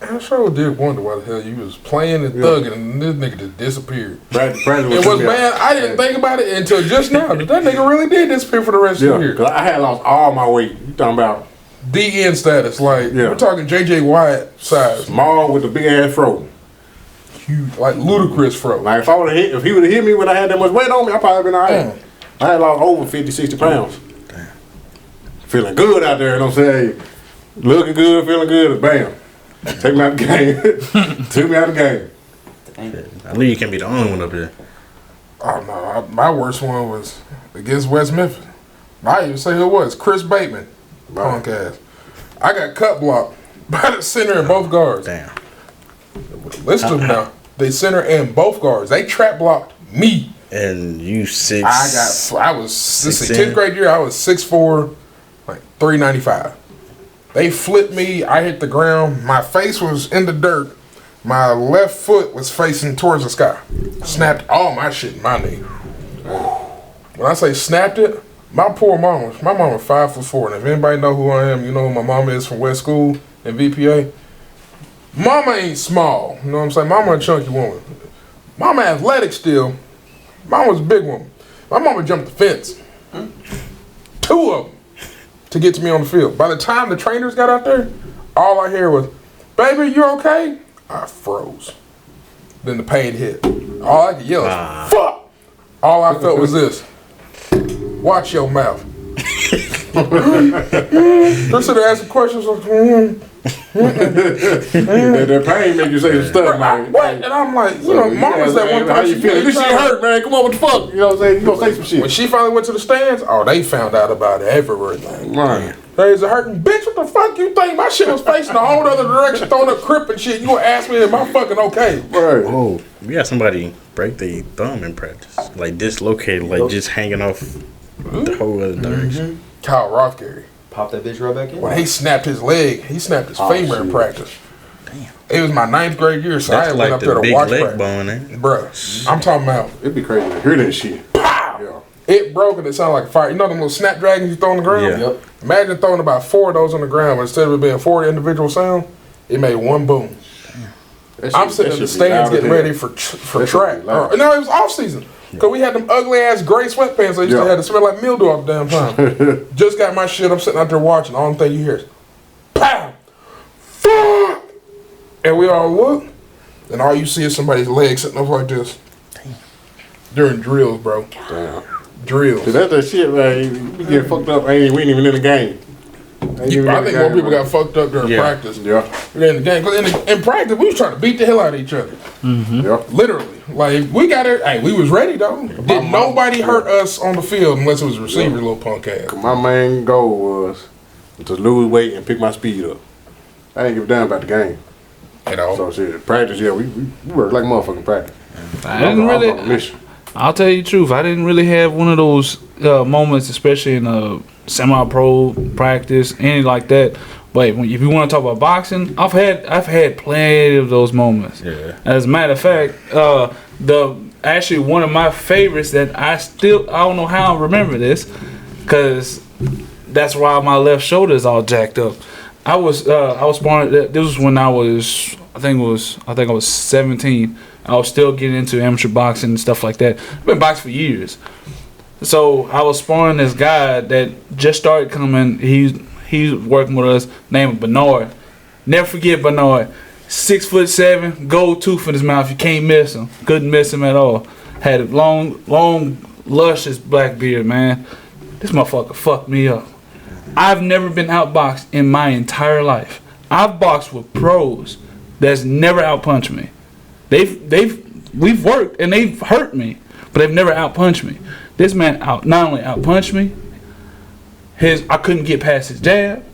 I sure did wonder why the hell you was playing and thugging and this nigga just disappeared. Practice what It took was me bad. out. I didn't think about it until just now. That nigga really did disappear for the rest of Yeah, the year. because I had lost all my weight. You talking about DN status, like Yeah. we're talking JJ Wyatt size, small with the big ass fro. huge, like ludicrous fro. Like if he would have hit me when I had that much weight on me, I probably been alright. I had lost over 50, 60 pounds. Feeling good out there, you know what I'm saying? Looking good, feeling good, bam. Take me out the game. Took me out the game. I knew you can't be the only one up here. Oh no, my worst one was against West Memphis. I even say who it was, Chris Bateman, punk ass. I got cut blocked by the center and both guards. Damn. Listen to them now. They center and both guards. They trap blocked me. And you 6. I was this is 6'10". 10th grade year. I was 6'4", like 395. They flipped me. I hit the ground. My face was in the dirt. My left foot was facing towards the sky. Snapped all my shit in my knee. When I say snapped it, my poor mama. My mama 5'4", and if anybody know who I am, you know who my mama is from West School and VPA. Mama ain't small. You know what I'm saying? Mama a chunky woman. Mama athletic still. Mama's a big woman. My mama jumped the fence. 2 of them to get to me on the field. By the time the trainers got out there, all I hear was, "Baby, you okay?" I froze. Then the pain hit. All I could yell is, "Fuck!" all I felt was this. Watch your mouth. They're sitting there asking questions like, That pain make you say some stuff, man. what? And I'm like, you know, mama's that one How you person. feeling? This shit hurt, man. Come on, what the fuck? You know what I'm saying? You gonna say some shit. When she finally went to the stands, oh, they found out about everything. Man. There's a hurting bitch. What the fuck you think? My shit was facing a whole other direction, throwing up crip and shit. You gonna ask me, am I fucking okay? Right. Oh, we had somebody break their thumb in practice, like dislocated, like just hanging off the whole other direction. Kyle Rothgary. Pop that bitch right back in. When he snapped his leg, he snapped his femur in shit. practice. Damn. It was my 9th grade year, so I That's had went like up there the to big watch leg practice. bone, eh? Bruh, I'm talking about It'd be crazy to hear that shit. pow! Yeah. It broke and it sounded like fire. You know them little snapdragons you throw on the ground? Yeah. Yep. Imagine throwing about 4 of those on the ground, but instead of it being 4 individual sounds, it made one boom. That I'm shit- sitting that in the should be stands loud as getting hell. ready for That should track. be loud. No, it was off season. Because we had them ugly ass gray sweatpants that used to Yeah. have to smell like mildew all the damn time. Just got my shit. I'm sitting out there watching. The only thing you hear is pow! Fuck! And we all look, and all you see is somebody's leg sitting up like this. During drills, bro. Damn. Drills. See, that's that shit, man. We get fucked up. We ain't even in the game. I think more people got fucked up during Yeah. practice Yeah. than in the game. 'Cause in practice, we was trying to beat the hell out of each other. Yeah. Literally. Like, we got it. Hey, we was ready, though. Did nobody hurt us on the field unless it was a receiver, little punk ass. My main goal was to lose weight and pick my speed up. I didn't give a damn about the game. You know? So shit, practice, yeah, we work like motherfucking practice. I didn't I'm on a really. mission. I'll tell you the truth. I didn't really have one of those moments, especially in a semi-pro practice, anything like that. But if you want to talk about boxing, I've had plenty of those moments. Yeah. As a matter of fact, actually one of my favorites that I don't know how I remember this, because that's why my left shoulder is all jacked up. I was sparring. This was when I was I think I was 17. I was still getting into amateur boxing and stuff like that. I've been boxing for years. So I was sparring this guy that just started coming. He's working with us, named Bernard. Never forget Bernard. 6'7", gold tooth in his mouth. You can't miss him. Couldn't miss him at all. Had a long, luscious black beard, man. This motherfucker fucked me up. I've never been outboxed in my entire life. I've boxed with pros that's never outpunched me. We've worked and they've hurt me, but they've never outpunched me. This man not only outpunched me, I couldn't get past his jab.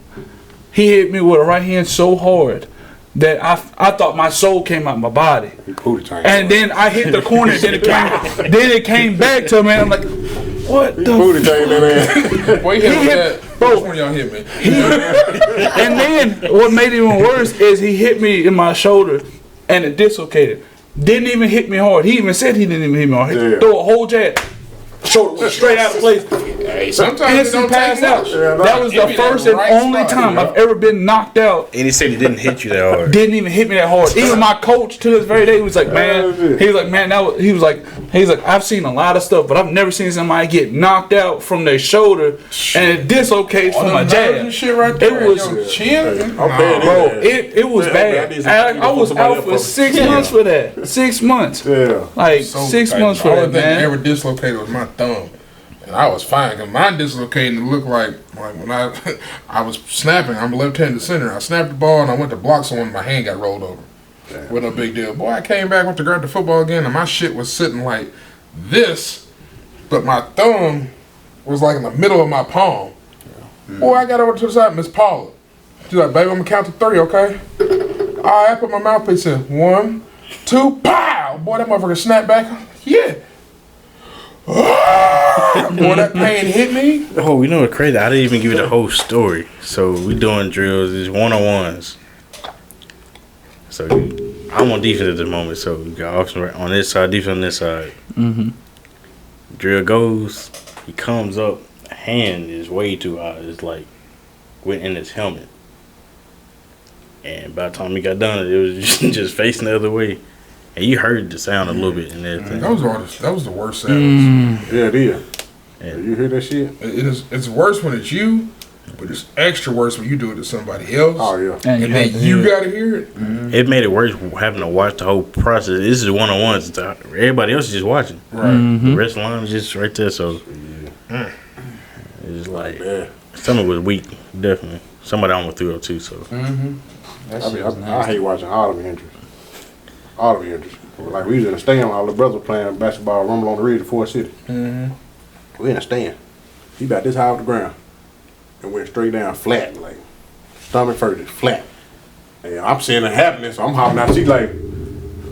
He hit me with a right hand so hard that I thought my soul came out my body. And then I hit the corner, and then it came back to me, and I'm like, what the fuck? Boy, he hit me that. Which one of y'all hit me? And then what made it even worse is he hit me in my shoulder and it dislocated. Didn't even hit me hard. He even said he didn't even hit me hard. He threw a whole jab. Shoulder went straight out of place. Hey, sometimes it Instant don't pass take out. much. That was the Give me that first and right only spot, time yeah. I've ever been knocked out. And he said he didn't hit you that hard. Didn't even hit me that hard. Even my coach to this very day was like, man, he was like, man, he was like, I've seen a lot of stuff, but I've never seen somebody get knocked out from their shoulder and it dislocates from a jab. Shit right there. It was Your chin. I'm bad. Bro, it was bad. I was out for 6 months for that. 6 months. Yeah. Like 6 months for the that, only thing that man. ever dislocated was my thumb. And I was fine, because mine dislocated and it looked like when I was snapping, I'm a left-handed center. I snapped the ball and I went to block someone and my hand got rolled over. With no big deal. Boy, I came back, went to grab the football again, and my shit was sitting like this, but my thumb was like in the middle of my palm. Boy, I got over to the side, Miss Paula. She's like, baby, I'm gonna count to 3, okay? All right, I put my mouthpiece in. 1, 2, pow! Boy, that motherfucker snapped back. Yeah. Boy, that pain hit me. Oh, you know what's crazy? I didn't even give you the whole story. So we doing drills, these one-on-ones. So I'm on defense at the moment. So we got offense on this side, defense on this side. Mm-hmm. Drill goes, he comes up, hand is way too high. It's like went in his helmet. And by the time he got done, it was just facing the other way. And you heard the sound a little bit and everything. That was the worst sound. Yeah, it is. Yeah. You hear that shit? It's worse when it's you But it's extra worse when you do it to somebody else. Oh yeah. And And then you gotta hear it. It made it worse having to watch the whole process. This is one-on-ones. Everybody else is just watching. Right. The rest of the line is just right there. So it's like stomach was weak, definitely. Somebody almost threw up too. So I hate watching all of the injuries. All of the injuries. Like we was in a stand, all the brothers pplaying basketball, rumble on the ridge of Ford City. We in a stand. He about this high off the ground and went straight down flat, like stomach first, just flat. And I'm seeing it happening, so I'm hopping out. She like,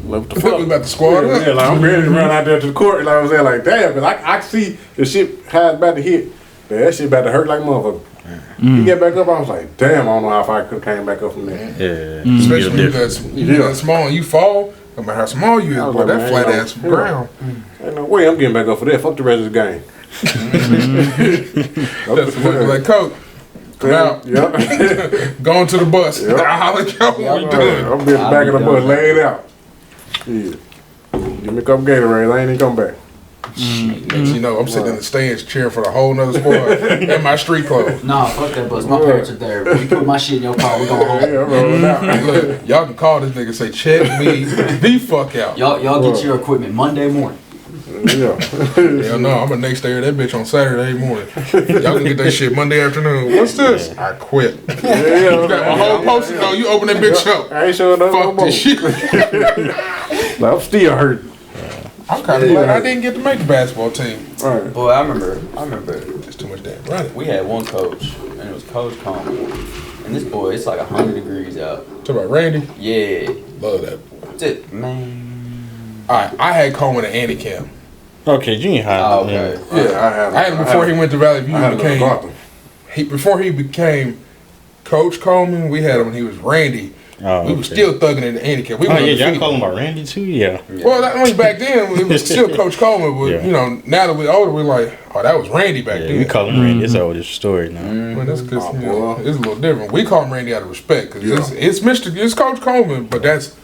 what the fuck? We about to squad up. Yeah, like I'm ready to run out there to the court. Like I was there, like damn, cause I see the shit how it's about to hit. That shit about to hurt like a motherfucker. He get back up, I was like, damn, I don't know how I could came back up from there. yeah, Especially when you that small and you fall, no matter how small you is, I was boy, like, that man, flat ass ground. Ain't no way I'm getting back up for that. Fuck the rest of the game. That's what like, coach, come out. Yep. Going to the bus. Yep. I'll holler at y'all when we done. I'm be at the back of the bus, laid out. Yeah. Give me a couple Gatorade, I ain't even come back. Next you know, I'm sitting in the stands cheering for the whole nother squad in my street clothes. Nah, fuck that bus. My parents are there. We put my shit in your car. We going home. Yeah, I'm rolling out. Look, y'all can call this nigga and say, check me the fuck out. Y'all get your equipment Monday morning. Yeah. Hell no, I'm a next day that bitch on Saturday morning. Y'all can get that shit Monday afternoon. What's this? I quit. You got my whole poster though. You open that bitch up. I ain't showing up no Fuck more. this shit. Like, I'm still hurt. I'm kind of glad I didn't get to make the basketball team. Right. Boy, I remember. It's too much damn running. We had one coach, and it was Coach Coleman. And this boy, it's like 100 degrees out. Talk about Randy. Yeah, Love that boy. that's it, man. Alright, I had Coleman at Andy Camp. okay, junior high. Oh, okay. Yeah, I had him before he went to Valley View. I had a little Became Gotham. before he became Coach Coleman. We had him when he was Randy. Oh, We was still thugging in the Andy Camp. We Oh was yeah, y'all undefeated. call him about Randy too? Yeah. Well, that only back then it was still Coach Coleman, but Yeah. you know now that we're older, we're like, oh, that was Randy back Yeah, then. we call him Randy. It's always a story now. Well, that's because Oh, boy. it's a little different. We call him Randy out of respect because Yeah. it's Coach Coleman, but that's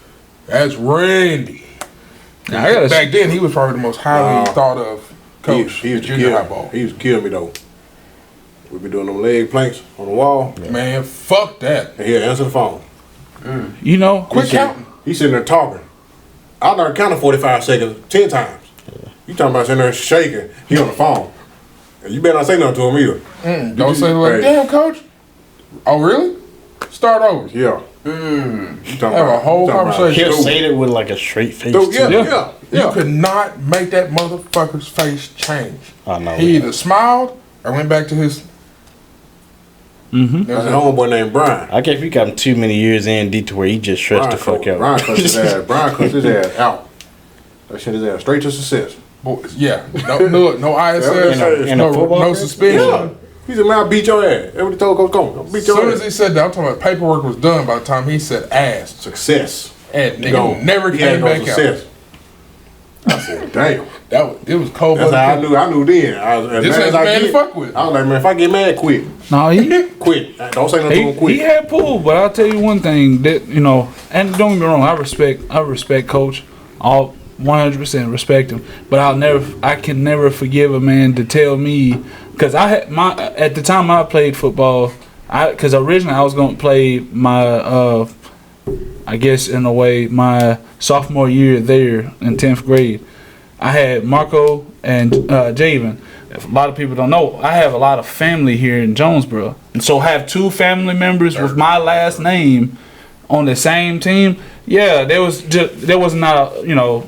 Randy. Now, I gotta Back then, he was probably the most highly Wow. thought of coach He in used to junior high kill. ball. He used to kill me though. We be doing them leg planks on the wall, Man, fuck that. and he'll answer the phone. You know, Quit counting. He's sitting there talking. I done counted 45 seconds 10 times. You talking about sitting there shaking? He on the phone, and you better not say nothing to him either. Don't say like, Hey. damn, coach. Oh, really? Start over. Yeah. You talking Have a whole you talking about- conversation. He'll say it with like a straight face. Dude, yeah, too. yeah, yeah. You could not make that motherfucker's face change. I know. He either smiled or went back to his. That's an homeboy named Brian. I guess we got him too many years in D to where he just stressed the fuck out. Brian cussed his ass. Brian cussed his ass out. That shit his ass straight to success. Boys, yeah, no ISS, In a football no game? suspension. Yeah. He said, man, I'll beat your ass. That's what he told Coach Coleman. I'll beat As your soon ass. as he said that, I'm talking about paperwork was done by the time he said ass. Success. And He nigga gone. never He came ain't no back out. success. I said, damn. It was cold That's how I blooded. knew. I knew then. I was, as This mad ain't as the I man to get, fuck with. I was like, man, if I get mad, quit. no, he Quit. Don't say nothing to him, quit. he had pull, but I'll tell you one thing that you know, and don't get me wrong, I respect Coach, all 100% respect him, but I can never forgive a man to tell me because at the time I played football, because originally I was gonna play my I guess in a way my sophomore year there in 10th grade. I had Marco and Javen. If a lot of people don't know, I have a lot of family here in Jonesboro, and so have two family members with my last name on the same team. Yeah, there was not a, you know,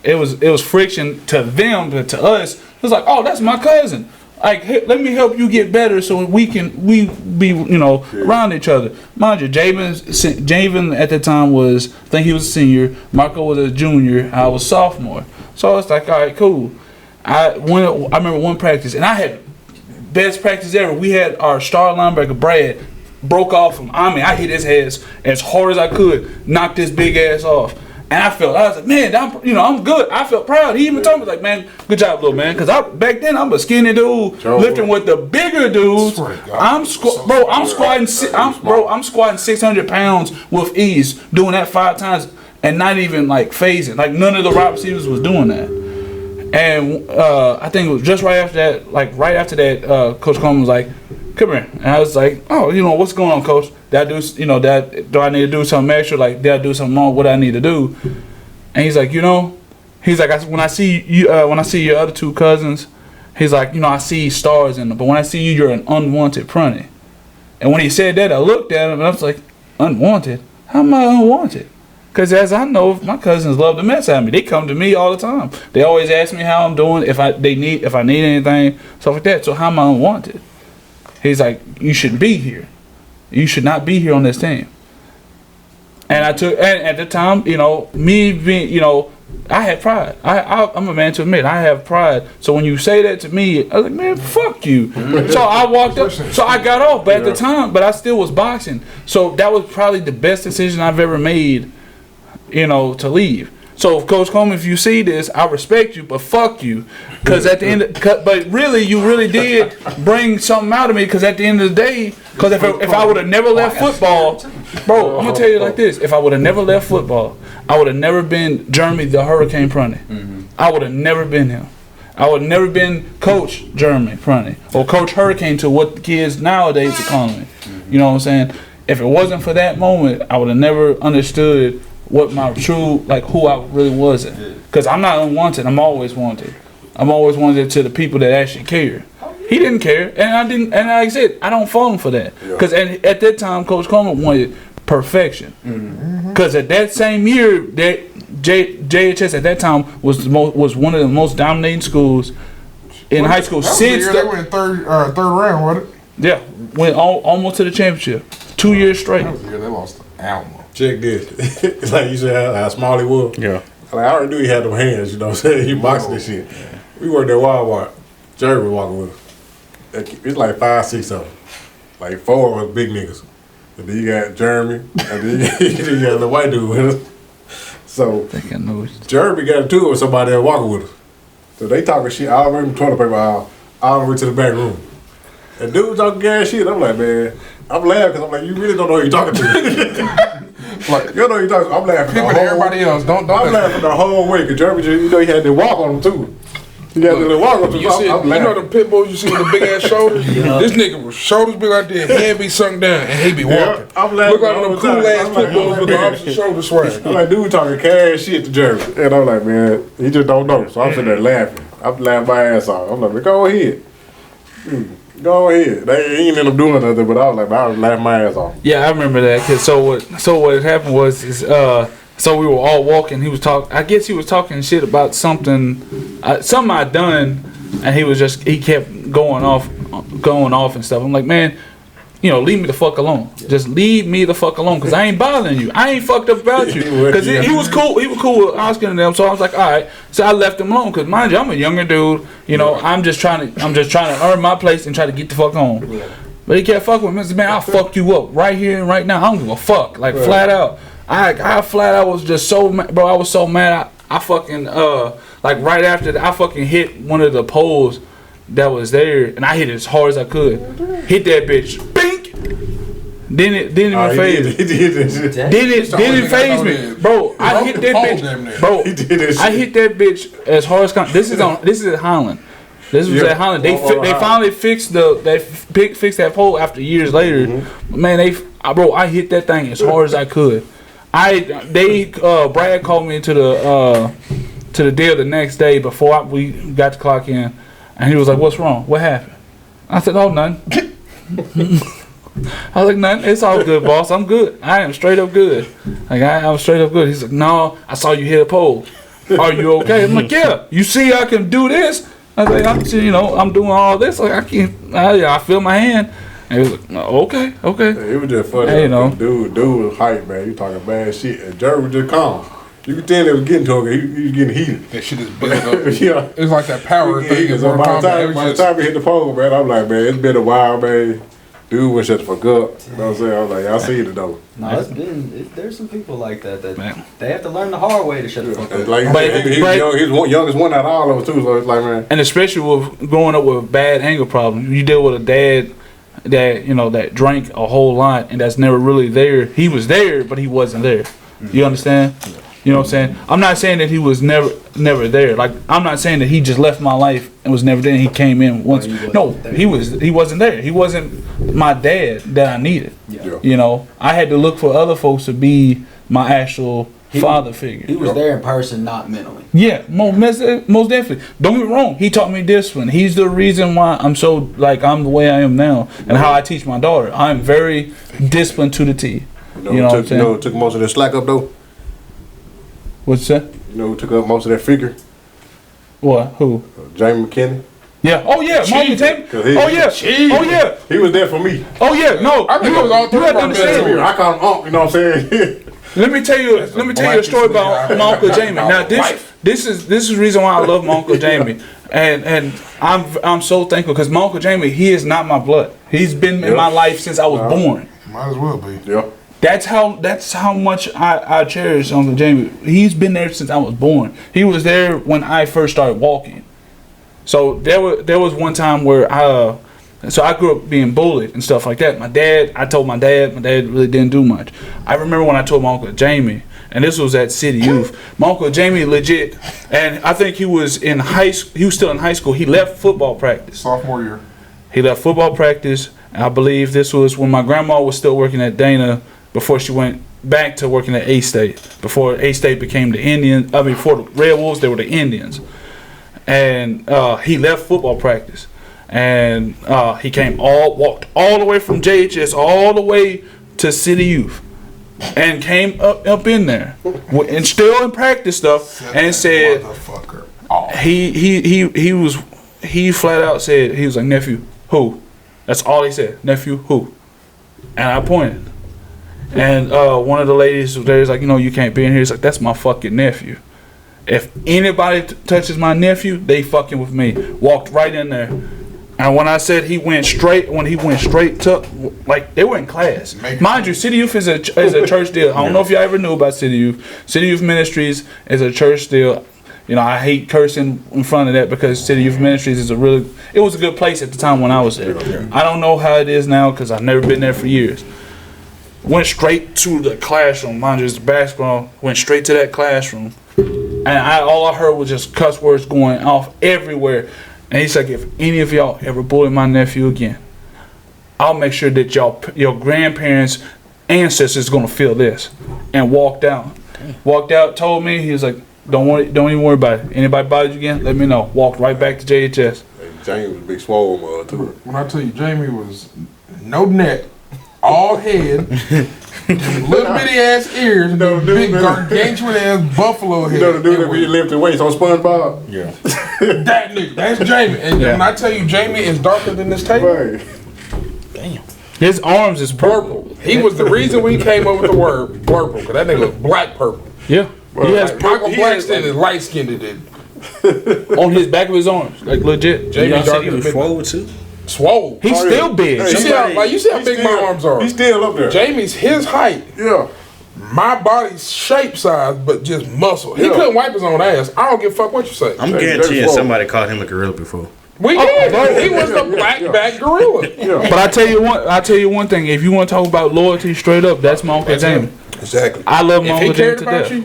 it was friction to them, but to us, it was like, oh, that's my cousin. Like, hey, let me help you get better so we be you know around each other. Mind you, Javen at the time was, I think he was a senior. Marco was a junior. I was sophomore. So it's like, all right, cool. I remember one practice, and I had best practice ever. We had our star linebacker Brad broke off him. I mean, I hit his head as hard as I could, knocked his big ass off. And I was like, man, I'm good. I felt proud. He even told me, like, man, good job, little man. Because back then, I'm a skinny dude lifting with the bigger dudes. I'm squatting 600 pounds with ease, doing that 5 times and not even, like, phasing. Like, none of the wide receivers was doing that. And I think it was just right after that, Coach Coleman was like, come here. And I was like, oh, you know, what's going on, coach? Did I do, you know, do I need to do something extra? Like, did I do something wrong? What I need to do? And he's like, you know, when I see you, when I see your other two cousins, he's like, you know, I see stars in them, but when I see you, you're an unwanted prunty. And when he said that, I looked at him and I was like, unwanted? How am I unwanted? Because as I know, my cousins love to mess at me. They come to me all the time. They always ask me how I'm doing, if I need anything, stuff like that. So how am I unwanted? He's like, you shouldn't be here. You should not be here on this team. And and at the time, you know, me being, you know, I had pride. I'm a man to admit I have pride. So when you say that to me, I was like, man, fuck you. So I walked up. So I got off. But at the time, but I still was boxing. So that was probably the best decision I've ever made, you know, to leave. So Coach Coleman, if you see this, I respect you, but fuck you. Because at the end, but really, you really did bring something out of me. Because at the end of the day, because if I would have never left football, bro, I'm gonna tell you like this: if I would have never left football, I would have never been Jeremy the Hurricane Prunty. I would have never been him. I would have never been Coach Jeremy Prunty or Coach Hurricane to what the kids nowadays are calling me. You know what I'm saying? If it wasn't for that moment, I would have never understood what my true, like, who I really was. Because I'm not unwanted. I'm always wanted. I'm always wanted to the people that actually care. He didn't care, and I didn't. And like I said, I don't fault him for that. Because at that time, Coach Coleman wanted perfection. Because at that same year, that JHS at that time was one of the most dominating schools in high school since they went third round, wasn't it? Yeah, went almost to the championship, 2 years straight. That was the year they lost to Alma. Check this. It's like you said how small he was. Yeah. Like, I already knew he had them hands, you know what I'm saying? He boxing this shit. We worked at Walmart. Jerry was walking with us. It's like 5, 6 of them. Like 4 was big niggas. And then you got Jeremy, and then you got the white dude with us. So Jeremy got into it with somebody that walking with us. So they talking shit all the way from toilet paper all the way to the back room. And dude was talking gas shit. I'm like, man, I'm laughing because I'm like, you really don't know who you're talking to. Like, you know you're talking. I'm laughing. People and everybody else don't. I'm laughing the whole way because Jeremy, you know, he had to walk on him too. He had to walk on him. You know the pit bulls you see with the big ass shoulders? This nigga was shoulders big like that, head be sunk down, and he be walking. I'm laughing. Look like one of them cool ass pit bulls with the opposite shoulder swag. I'm like, dude talking cash shit to Jeremy. And I'm like, man, he just don't know. So I'm sitting there laughing. I'm laughing my ass off. I'm like, man, go ahead. Go ahead. They ain't end up doing nothing, but I was like, I was laughing my ass off. Yeah, I remember that. Cause so what happened was so we were all walking. He was talking. I guess he was talking shit about something I'd done, and he kept going off and stuff. I'm like, man, you know, leave me the fuck alone. Just leave me the fuck alone, cause I ain't bothering you. I ain't fucked up about you. Cause he was cool. He was cool with Oscar and them. So I was like, all right. So I left him alone. Cause mind you, I'm a younger dude. You know, I'm just trying to earn my place and try to get the fuck home. But he kept fucking with me. Man, I'll fuck you up right here and right now. I don't give a fuck. Like flat out. I flat out was just so mad, bro. I was so mad. I fucking like right after that, I fucking hit one of the poles that was there, and I hit it as hard as I could. Hit that bitch, bink. Didn't even phase me. Didn't phase me, bro. I hit that bitch, bro. I hit that bitch as hard as this is at Holland. This was at Holland. They finally fixed fixed that pole after years later. Man, I hit that thing as hard as I could. Brad called me to the deal the next day before we got to clock in, and he was like, "What's wrong? What happened?" I said, "Oh, nothing." I was like, "Nothing. It's all good, boss. I'm good. I am straight up good. Like I'm straight up good." He's like, "No, I saw you hit a pole. Are you okay?" I'm like, "Yeah. You see, I can do this." I was like, I'm doing all this. Like I feel my hand." And he was like, okay. It was just funny. Hey, Dude was hype, man. You talking bad shit. And Jerry was just calm. You could tell it was getting to him. He was getting heated. That shit is built up. It's like that power thing. So by the time we hit the pole, man, I'm like, man, it's been a while, man. Dude was shut the fuck up. You know what I'm saying? I was like, y'all see it though. No, there's some people like that they have to learn the hard way to shut the fuck up. Like, he was the youngest one out of all of us too, so it's like, man. And especially with growing up with bad anger problems, you deal with a dad that drank a whole lot and that's never really there. He was there, but he wasn't there. You understand? You know what I'm saying? I'm not saying that he was never there. Like, I'm not saying that he just left my life and was never there and he came in once. No, he wasn't there. He wasn't my dad that I needed. Yeah. You know, I had to look for other folks to be my actual father figure. He was there in person, not mentally. Yeah, most definitely. Don't get me wrong. He taught me discipline. He's the reason why I'm so, like, I'm the way I am now and how I teach my daughter. I'm very disciplined to the T. You know what I'm saying? You know who took most of that slack up, though? What's that? You know who took up most of that figure? What? Who? Jamie McKinney. Yeah. Oh yeah. Martin Jamie. Oh yeah. Oh yeah. He was there for me. Oh yeah. No. I think it was all three you have to understand. I call him Unc, you know what I'm saying? Let me tell you a story about my Uncle Jamie. Now this is the reason why I love my Uncle Jamie, and I'm so thankful because my Uncle Jamie, he is not my blood. He's been in my life since I was born. Might as well be. Yeah. That's how much I cherish Uncle Jamie. He's been there since I was born. He was there when I first started walking. So there was one time where I grew up being bullied and stuff like that. I told my dad really didn't do much. I remember when I told my Uncle Jamie, and this was at City Youth. My Uncle Jamie legit, and I think he was still in high school. He left football practice. Sophomore year. He left football practice. And I believe this was when my grandma was still working at Dana before she went back to working at A-State. Before A-State became the Indians. I mean, before the Red Wolves, they were the Indians. And he left football practice. And he walked all the way from JHS all the way to City Youth. And came up in there. And still in practice stuff. And said, he flat out said, he was like, nephew, who? That's all he said. Nephew, who? And I pointed. And one of the ladies was there was like, you can't be in here. He's like, that's my fucking nephew. If anybody touches my nephew, they fucking with me. Walked right in there. And when I said he went straight to, like, they were in class. Mind you, City Youth is a church deal. I don't know if y'all ever knew about City Youth. City Youth Ministries is a church deal. I hate cursing in front of that because City Youth Ministries it was a good place at the time when I was there. I don't know how it is now because I've never been there for years. Went straight to the classroom. Mind you, it's basketball. Went straight to that classroom. And all I heard was just cuss words going off everywhere. And he's like, if any of y'all ever bully my nephew again, I'll make sure that your grandparents' ancestors going to feel this. And walked out. Walked out, told me, he was like, don't even worry about it. Anybody bothers you again, let me know. Walked right back to JHS. Jamie was a big swole mother too. When I tell you, Jamie was no neck, all head, little bitty ass ears, big gargantuan ass buffalo head. You know the dude that we lifted weights on SpongeBob? Yeah. That nigga, that's Jamie. And when I tell you, Jamie is darker than this table. Right. Damn. His arms is purple. He was the reason we came up with the word purple, because that nigga was black purple. Yeah. Well, he has Michael Blackston is light skinned dude. on his back of his arms, like legit. Jamie Jamie said he darker was than swole too. Swole. He's still big. Hey, You see how big my arms are. He's still up there. Jamie's his height. Yeah. My body's shape size, but just muscle. He couldn't wipe his own ass. I don't give a fuck what you say. I'm guaranteeing somebody called him a gorilla before. We did. He was the black back gorilla. Yeah. But I tell you one thing. If you want to talk about loyalty, straight up, that's my Uncle Jamie. Exactly. I love my If he Uncle Jamie cared to about death.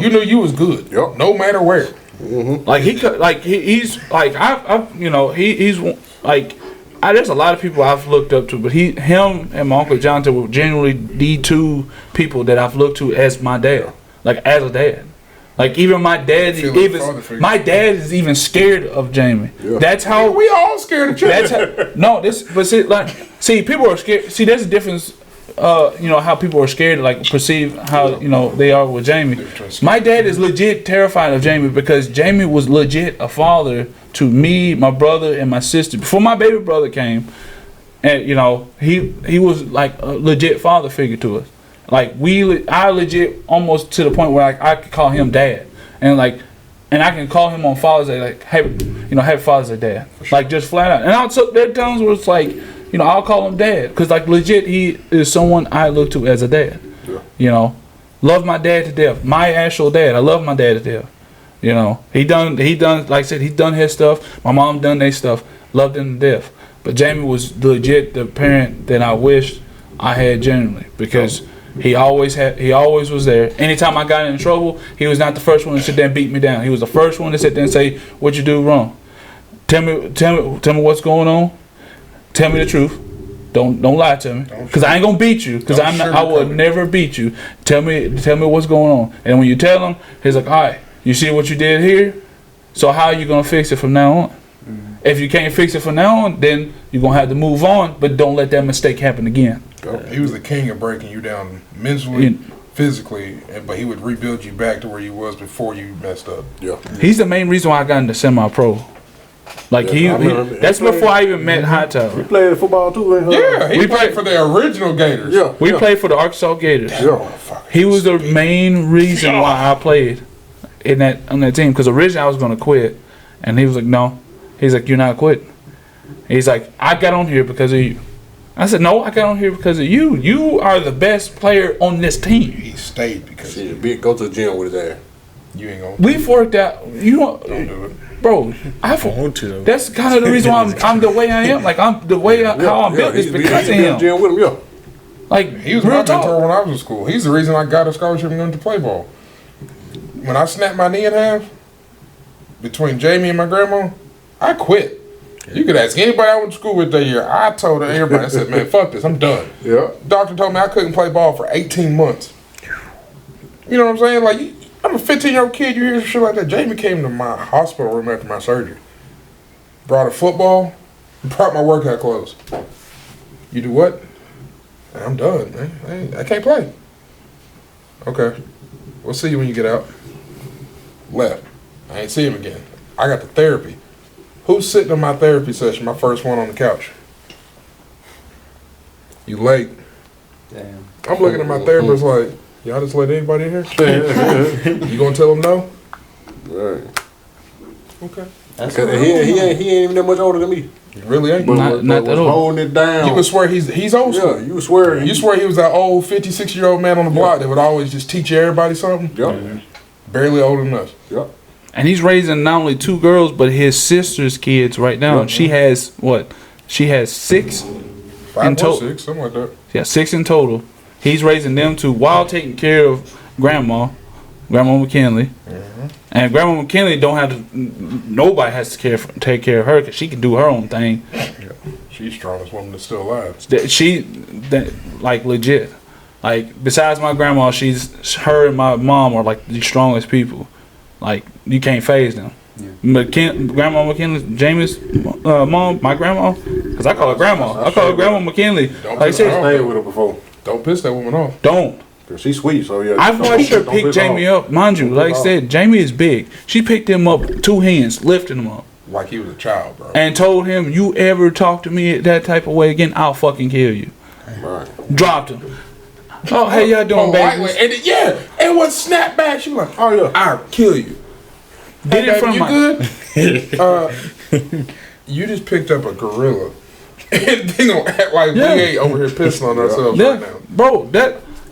you knew you was good. Yep. No matter where. Like he's like he's like there's a lot of people I've looked up to, but him and my Uncle Jonathan were genuinely the two people that I've looked to as my dad, like as a dad. Like even my dad, is even scared of Jamie. Yeah. That's how we all scared of Jamie. People are scared. See, there's a difference. How people are scared, like perceive how they are with Jamie. My dad is legit terrified of Jamie because Jamie was legit a father to me, my brother, and my sister before my baby brother came, and he was like a legit father figure to us. Like I legit almost to the point where I could call him dad, and I can call him on Father's Day like happy Father's Day, Dad, like just flat out. And I took there times where it's like. I'll call him dad because, like, legit, he is someone I look to as a dad. Yeah. Love my dad to death. My actual dad. I love my dad to death. He done. Like I said, he done his stuff. My mom done their stuff. Loved him to death. But Jamie was legit the parent that I wished I had genuinely because He always was there. Anytime I got in trouble, he was not the first one to sit there and beat me down. He was the first one to sit there and say, "What you do wrong? Tell me what's going on. Tell me the truth. Don't lie to me, because I ain't gonna beat you. Because I will never beat you. Tell me what's going on." And when you tell him, he's like, "All right, you see what you did here? So how are you gonna fix it from now on? If you can't fix it from now on, then you're gonna have to move on. But don't let that mistake happen again." He was the king of breaking you down mentally, physically, but he would rebuild you back to where you was before you messed up. Yeah. He's the main reason why I got into semi-pro. Like that's before I even met Hightower. He played football too, right? Yeah, he played for the original Gators. Yeah. We played for the Arkansas Gators. Yeah. He was the main reason why I played on that team. Because originally I was gonna quit, and he was like, "No." He's like, "You're not quitting." He's like, "I got on here because of you." I said, "No, I got on here because of you. You are the best player on this team." He stayed because Shit, go to the gym with his ass. you ain't gonna. We've worked out. Don't do it. Bro, that's kind of the reason why I'm the way I am. Like I'm the way how I'm built is because of him. Gym with him, yeah. Like He was my mentor when I was in school. He's the reason I got a scholarship and went to play ball. When I snapped my knee in half, between Jamie and my grandma, I quit. You could ask anybody I went to school with that year. I told everybody, I said, "Man, fuck this, I'm done." Yeah. Doctor told me I couldn't play ball for 18 months. You know what I'm saying? Like, I'm a 15-year-old kid, you hear shit like that. Jamie came to my hospital room after my surgery. Brought a football, brought my workout clothes. You do what? I'm done, man. I can't play. Okay. We'll see you when you get out. Left. I ain't see him again. I got the therapy. Who's sitting in my therapy session? My first one on the couch. You late. Damn. I'm looking at my therapist like, y'all just let anybody in here? You gonna tell him no? Right. Okay. That's Cause he ain't even that much older than me. He really ain't. Not that old. Holding it down. You would swear he's old school. Yeah, you swear. You swear he was that old 56-year-old man on the block that would always just teach everybody something? Yep. Barely older than us. Yep. And he's raising not only 2 girls, but his sister's kids right now. And she has what? She has 6 5 in or total. 6, something like that. Yeah, 6 in total. He's raising them 2 while taking care of Grandma McKinley. And Grandma McKinley don't have to. Nobody has to take care of her because she can do her own thing. She's the strongest woman that's still alive. Like legit. Like besides my grandma, her and my mom are like the strongest people. Like you can't phase them. Grandma McKinley, Jamie's mom, my grandma, because I call her grandma. I call her Grandma McKinley. Don't Like I said, Stayed with her before. Don't piss that woman off. don't. Cause she's sweet, so yeah. I've watched her don't pick piss Jamie off. up. Mind you, like I said, Jamie is big. She picked him up 2 hands, lifting him up, Like he was a child, bro. and told him, "You ever talk to me that type of way again, I'll fucking kill you." Right. Dropped him. Oh, hey, y'all doing, babies? And and what snap back, she was like, Oh yeah. I'll kill you. Did Hey, it from baby, you my. good? You just picked up a gorilla. And they gonna act like we ain't over here pissing on ourselves right now. Bro,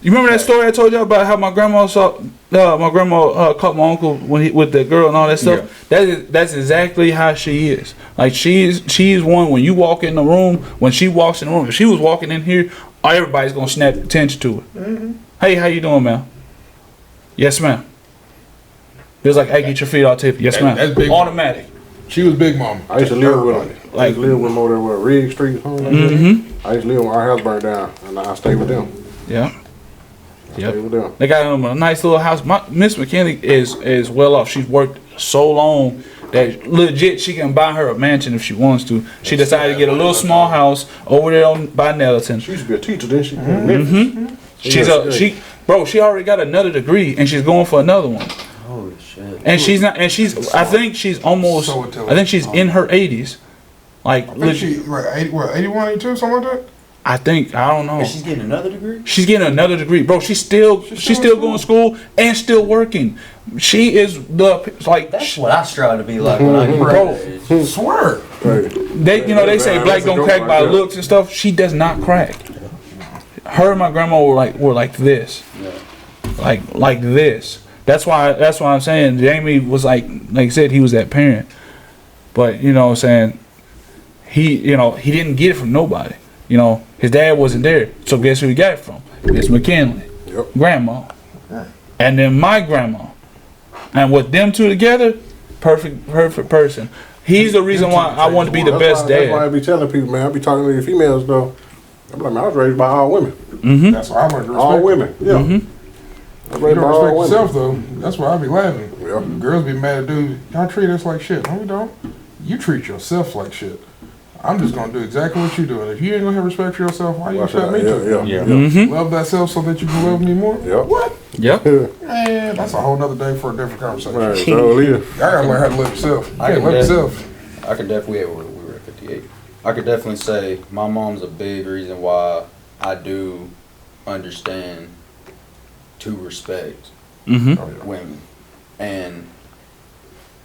you remember that story I told you about how my grandma saw caught my uncle with the girl and all that stuff? Yeah. That's exactly how she is. Like she's one when you walk in the room, when she walks in the room, if she was walking in here, everybody's gonna snap attention to her. Mm-hmm. Hey, how you doing, ma'am? Yes, ma'am. It was like, hey, get your feet all tippy. Yes, ma'am. That's big. Automatic. She was big mama. I used to live with them. I used to live with them over there where Riggs Street. I used to live when our house burned down, and I stayed with them. Yeah. Stayed with them. They got them a nice little house. Miss McKinney is well off. She's worked so long that legit she can buy her a mansion if she wants to. She decided to get a little small house over there by Nettleton. She used to be a teacher, didn't she? Mm-hmm. She already got another degree and she's going for another one. Holy shit. And I think she's almost, I think she's in her 80s. Like, I think she, like, 81, 82, something like that? I don't know. And she's getting another degree? She's getting another degree. Bro, she's still going to school and still working. She is That's what I strive to be like when I get bro, swear. they say black don't crack by looks and stuff. She does not crack. Her and my grandma were like this. Yeah. Like this. That's why I'm saying Jamie was like I said, he was that parent. But you know what I'm saying, he didn't get it from nobody. His dad wasn't there. So guess who he got it from? Miss McKinley, Yep. grandma, and then my grandma. And with them two together, perfect person. He's the reason why I want to be the best That's why I dad. be telling people, man. I be talking to the females though. I'm like, man, I was raised by all women. That's why I learned to respect. All women. Yeah. I was You raised by don't all respect women. yourself though. That's why I be laughing. Yeah. Girls be mad at dudes. Y'all treat us like shit. No, we don't. You treat yourself like shit. I'm just gonna do exactly what you do. And if you ain't gonna have respect for yourself, why you expect me to? Yeah. Love thyself so that you can love me more? Yeah. What? Yep. Man, that's a whole nother day for a different conversation. Right. So Leah. Y'all gotta learn how to love yourself. You I can't can love yourself. I could definitely, we were at 58. I could definitely say my mom's a big reason why I do understand to respect women. And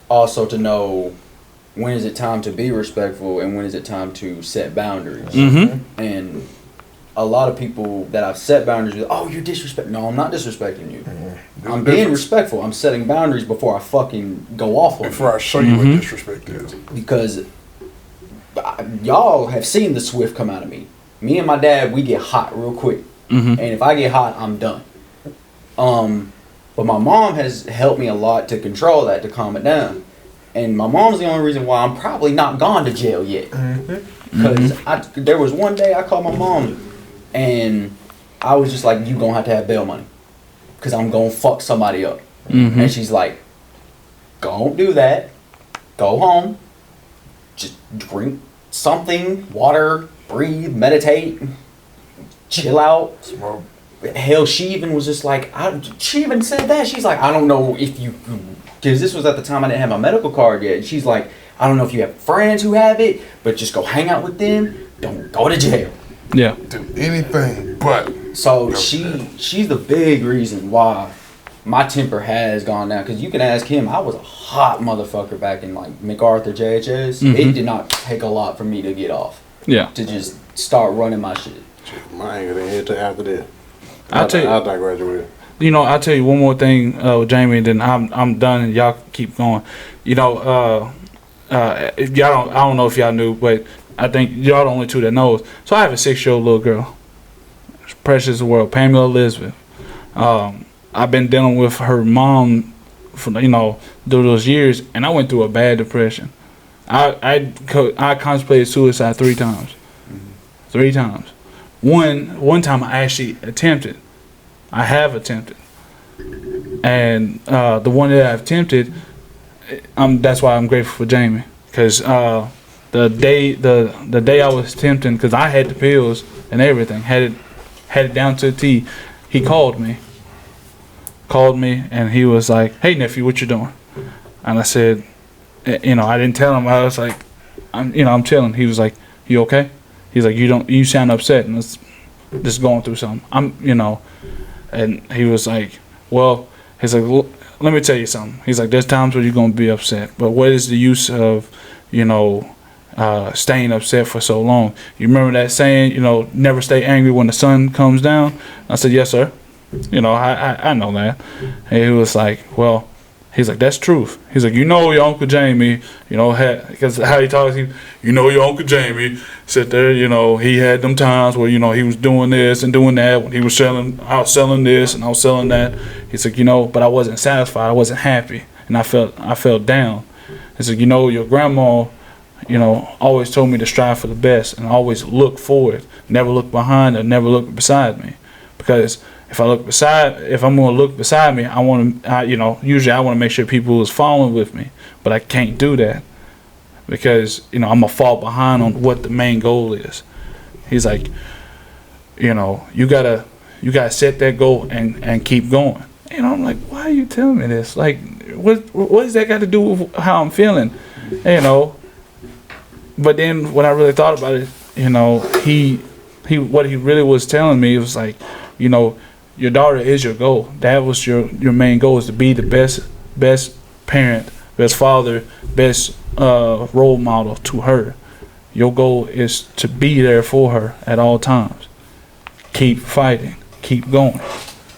also to know when is it time to be respectful and when is it time to set boundaries. And a lot of people that I've set boundaries with, oh, you're disrespecting. No, I'm not disrespecting you. I'm being respectful. I'm setting boundaries before I fucking go off on you. Before I show you what disrespect is. Because y'all have seen the Swift come out of me. Me and my dad, we get hot real quick. And if I get hot, I'm done. But my mom has helped me a lot to control that, to calm it down. And my mom's the only reason why I'm probably not gone to jail yet. Because there was one day I called my mom and I was just like, you gonna have to have bail money. Because I'm gonna fuck somebody up. And she's like, don't do that. Go home. Just drink something, water, breathe, meditate, chill out. Smoke. Hell, she even was just like, she even said that. She's like, I don't know if you, because this was at the time I didn't have my medical card yet. She's like, I don't know if you have friends who have it, but just go hang out with them. Don't go to jail. Yeah. Do anything but. So she's the big reason why my temper has gone down. Because you can ask him, I was a hot motherfucker back in like MacArthur JHS. It did not take a lot for me to get off. Yeah. To just start running my shit. Mine ain't gonna head to after that. I'll tell you. After I graduated. You know, I'll tell you one more thing with Jamie, and then I'm done, and y'all keep going. You know, if y'all don't, I don't know if y'all knew, but I think y'all the only two that knows. So I have a 6-year-old little girl, precious as the world, Pamela Elizabeth. I've been dealing with her mom for through those years, and I went through a bad depression. I contemplated suicide 3 times. 3 times. One time I actually attempted. I have attempted, and the one that I've attempted, that's why I'm grateful for Jamie, because the day I was attempting, because I had the pills and everything, had it down to a T. He called me, and he was like, "Hey nephew, what you doing?" And I said, I didn't tell him. I was like, I'm chilling. He was like, "You okay?" He's like, "You sound upset and it's just going through something." And he was like, "Well," he's like, "Let me tell you something." He's like, "There's times where you're gonna be upset, but what is the use of, staying upset for so long? You remember that saying, never stay angry when the sun comes down?" I said, "Yes, sir. I know that." And he was like, "Well," he's like, "That's truth." He's like, "Your Uncle Jamie, because how he talks, your Uncle Jamie sit there, he had them times where, he was doing this and doing that, when he was out selling this and I was selling that." He's like, but I wasn't satisfied. I wasn't happy. And I felt down. He's like, your grandma, always told me to strive for the best and always look forward, never look behind or never look beside me. Because if I'm going to look beside me, usually I want to make sure people is following with me, but I can't do that because, I'm going to fall behind on what the main goal is. He's like, you got to set that goal and keep going. And I'm like, why are you telling me this? Like, what does that got to do with how I'm feeling? But then when I really thought about it, he what he really was telling me was like, your daughter is your goal. That was your main goal, is to be the best parent, best father, best role model to her. Your goal is to be there for her at all times. Keep fighting. Keep going.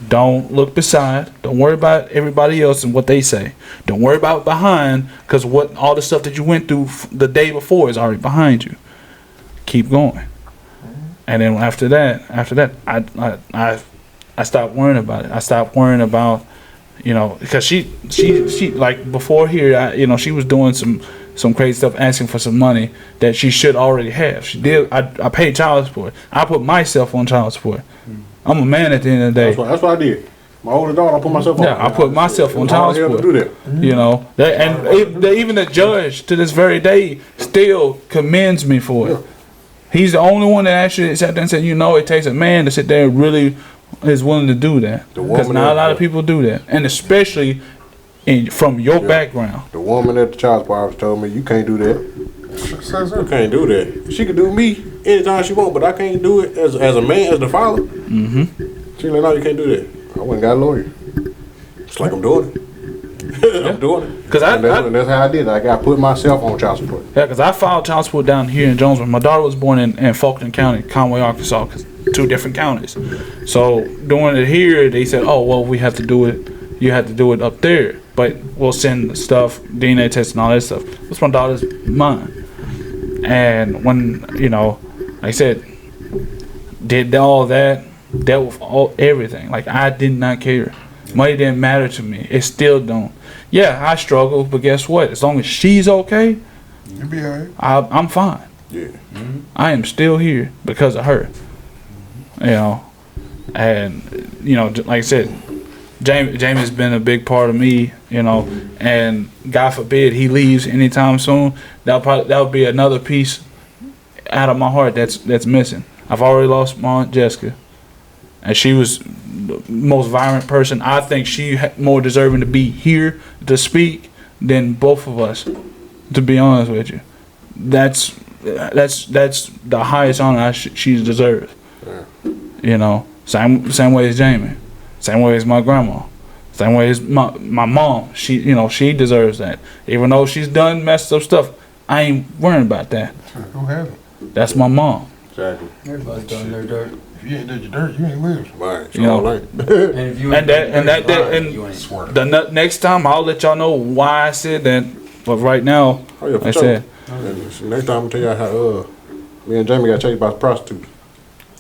Don't look beside. Don't worry about everybody else and what they say. Don't worry about behind, because all the stuff that you went through the day before is already behind you. Keep going. And then after that, I stopped worrying about it. I stopped worrying about, because she like before here, she was doing some crazy stuff, asking for some money that she should already have. She did. I paid child support. I put myself on child support. I'm a man at the end of the day. That's what I did. My older daughter, I put myself on. Yeah, I put myself on child support. To do that. Even the judge to this very day still commends me for it. He's the only one that actually sat there and said, it takes a man to sit there and really is willing to do that. Because not a lot of people do that, and especially from your background. The woman at the child support office told me, you can't do that. You can't do that. She can do me anytime she want, but I can't do it as a man, as the father. Mm-hmm. She like, no, you can't do that. I went and got a lawyer. It's like I'm doing it. I'm doing it. And that's how I did it. I put myself on child support. Yeah, because I filed child support down here in Jonesboro. My daughter was born in Faulkner County, Conway, Arkansas, 2 different counties. So doing it here, they said, oh, well, we have to do it. You have to do it up there. But we'll send stuff, DNA tests and all that stuff. That's my daughter's mine. And when, like I said, did all that, dealt with everything. Like, I did not care. Money didn't matter to me. It still don't. Yeah, I struggle, but guess what? As long as she's okay, you'll be alright. I'm fine. Yeah. Mm-hmm. I am still here because of her. And like I said, Jamie's been a big part of me, and God forbid he leaves anytime soon. That'll be another piece out of my heart that's missing. I've already lost my Aunt Jessica, and she was the most violent person. I think she more deserving to be here to speak than both of us. To be honest with you, that's the highest honor she deserves. Same way as Jamie. Same way as my grandma. Same way as my mom. She deserves that. Even though she's done messed up stuff, I ain't worrying about that. Who hasn't? That's my mom. Exactly. Everybody's done their dirt. If you ain't did your dirt, you ain't lived. Right. And if you ain't the next time I'll let y'all know why I said that. But right now, I said. Next time I'm tell y'all how me and Jamie got chased by prostitutes.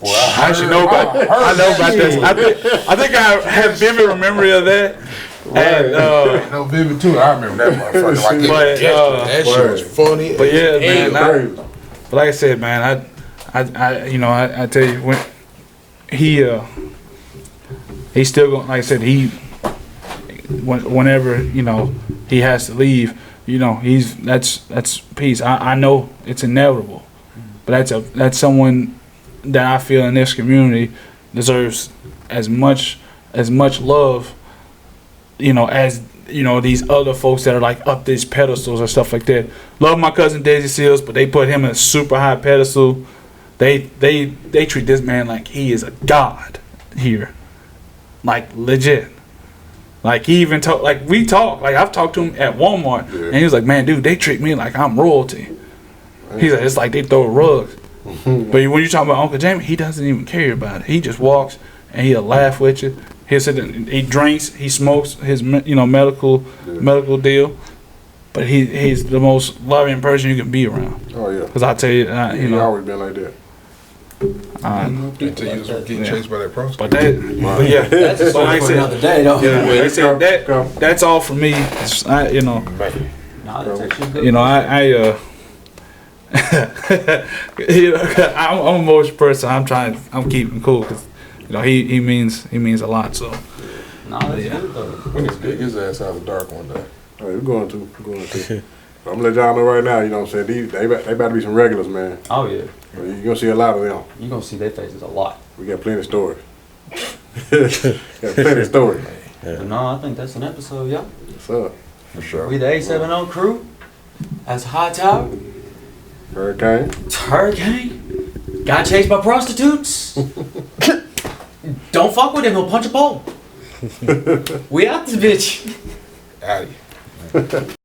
Well, I actually know about. I know about this. I think I have vivid memory of that. And no, vivid too. I remember that motherfucker. Like, that shit was funny. But yeah, man. But like I said, man, I tell you when he's still going. Like I said, whenever he has to leave, that's peace. I know it's inevitable, but that's someone that I feel in this community deserves as much love, as these other folks that are like up these pedestals or stuff like that. Love my cousin Daisy Seals, but they put him in a super high pedestal. They treat this man like he is a god here, like legit. Like he even talk, like we talk, like I've talked to him at Walmart, and he was like, "Man, dude, they treat me like I'm royalty." He's like, it's like they throw rugs. But when you talk about Uncle Jamie, he doesn't even care about it. He just walks and he'll laugh with you. He'll sit there, he drinks, he smokes his medical deal. But he's the most loving person you can be around. Oh yeah. Because I tell you, he always been like that. Until you was getting chased by that prostitute. But yeah, that's a story for another day, though. Yeah, like I said, that's all for me. I'm an emotional person. I'm keeping cool because he means a lot. So That's good though. We need to dig his ass out of the dark one day. All right, we're going to. I'm gonna let y'all know right now. You know what I'm saying? They about to be some regulars, man. Oh yeah. You're gonna see a lot of them. You're gonna see their faces a lot. We got plenty of stories. Got plenty of stories. But no, I think that's an episode, y'all. What's up? For sure. We the 870 crew. That's High Tower. Hurricane. Got chased by prostitutes. Don't fuck with him, he'll punch a pole. We out this bitch. Out of here.